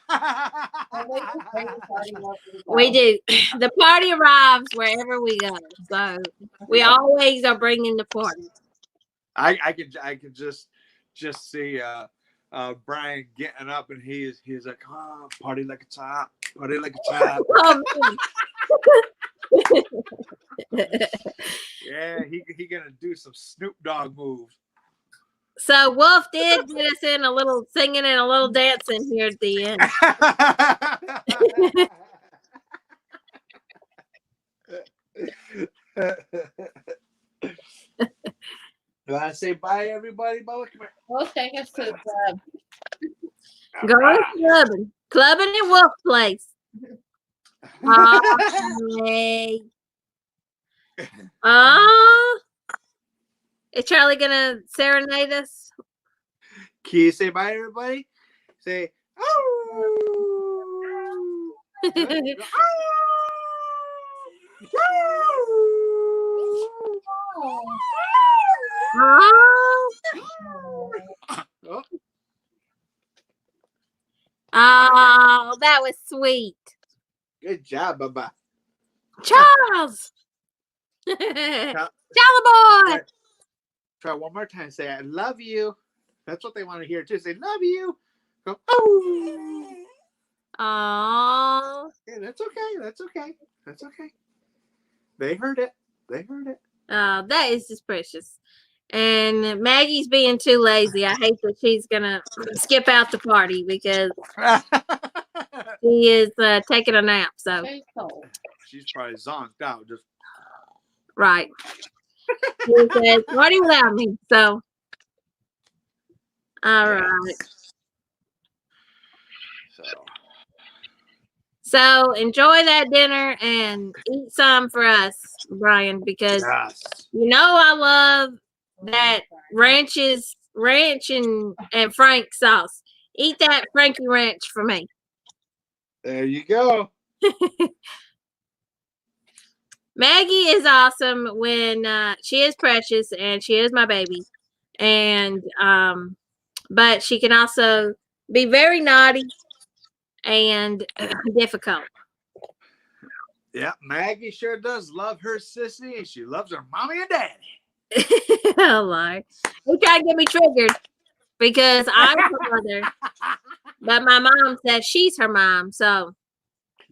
We do. The party arrives wherever we go. So we always are bringing the party. I could just see Bryan getting up and he's like, oh, party like it's hot. Party like it's hot. Yeah, he gonna do some Snoop Dogg moves. So Wolf did get us in a little singing and a little dancing here at the end. Do I say bye, everybody? Bubba, come here. We'll take us to the club. Going clubbing. Clubbing in Wolf Place. Hey. Is Charlie gonna serenade us? Can you say bye, everybody? Say, oh. Oh, that was sweet. Good job, Bubba. Charles. Charlie boy. Try one more time. Say, I love you. That's what they want to hear too. Say, love you. Go, oh. Oh. Yeah, that's okay. That's okay. That's okay. They heard it. They heard it. Oh, that is just precious. And Maggie's being too lazy. I hate that she's gonna skip out the party because she is taking a nap. So She's probably zonked out. Just right. She says, "Party without me." So, all right. So enjoy that dinner and eat some for us, Bryan, because you know I love that ranch and Frank sauce. Eat that Frankie Ranch for me. There you go. Maggie is awesome when she is precious and she is my baby. And but she can also be very naughty and difficult. Yeah, Maggie sure does love her sissy, and she loves her mommy and daddy. Oh, Lord. He tried to get me triggered because I'm her mother, but my mom says she's her mom. So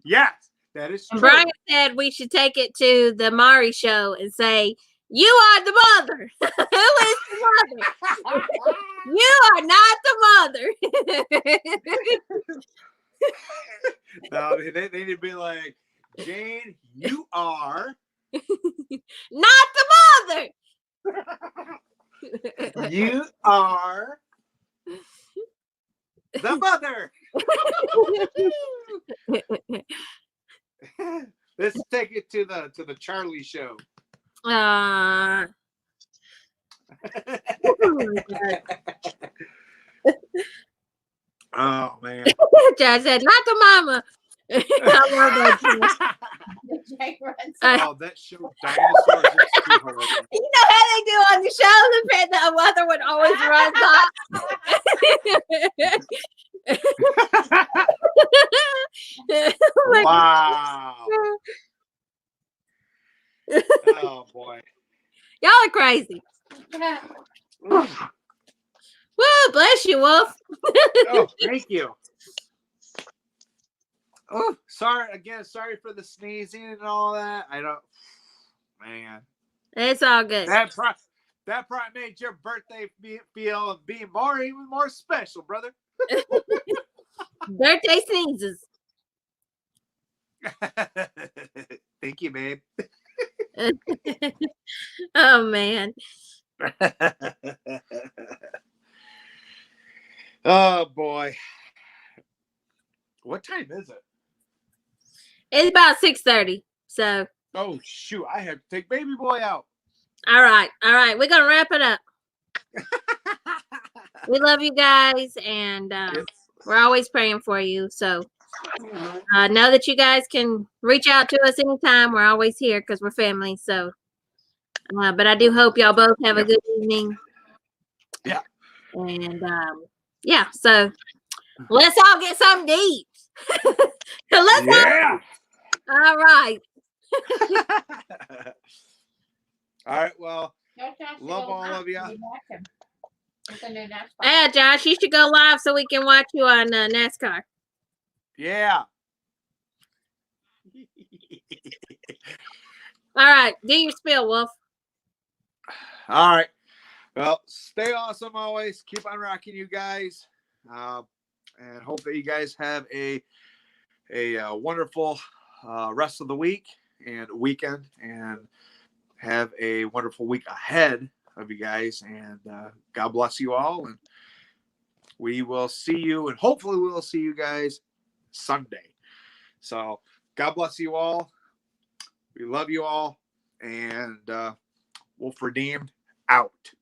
yes, that is true. Bryan said we should take it to the Mari show and say, "You are the mother. Who is the mother? You are not the mother." No, they need to be like, Jane, you are not the mother. You are the mother. Let's take it to the Charlie show. Oh man. Josh said, not the mama. I love that. Oh, that show Dinosaurs is too hilarious. You know how they do on the show? The mother would always run off. Wow. Oh boy. Y'all are crazy. Woo, bless you, Wolf. Oh, thank you. Oh, sorry for the sneezing and all that. I don't, man. It's all good. That probably made your birthday feel even more special, brother. Birthday sneezes. Thank you, babe. Oh man. Oh boy. What time is it? It's about 6:30. So Oh shoot, I have to take baby boy out. all right. We're gonna wrap it up. We love you guys, and we're always praying for you. So know that you guys can reach out to us anytime. We're always here because we're family. So, but I do hope y'all both have a good evening. Yeah. And yeah, so let's all get something to eat. Yeah. All right. All right. Well, love all of you. Yeah, Josh, you should go live so we can watch you on NASCAR. Yeah. All right, do your spiel, Wolf. All right. Well, stay awesome always. Keep on rocking, you guys. And hope that you guys have a wonderful rest of the week and weekend, and have a wonderful week ahead of you guys. And God bless you all. And we will see you, and hopefully we will see you guys Sunday. So God bless you all. We love you all. And Wolf Redeemed out.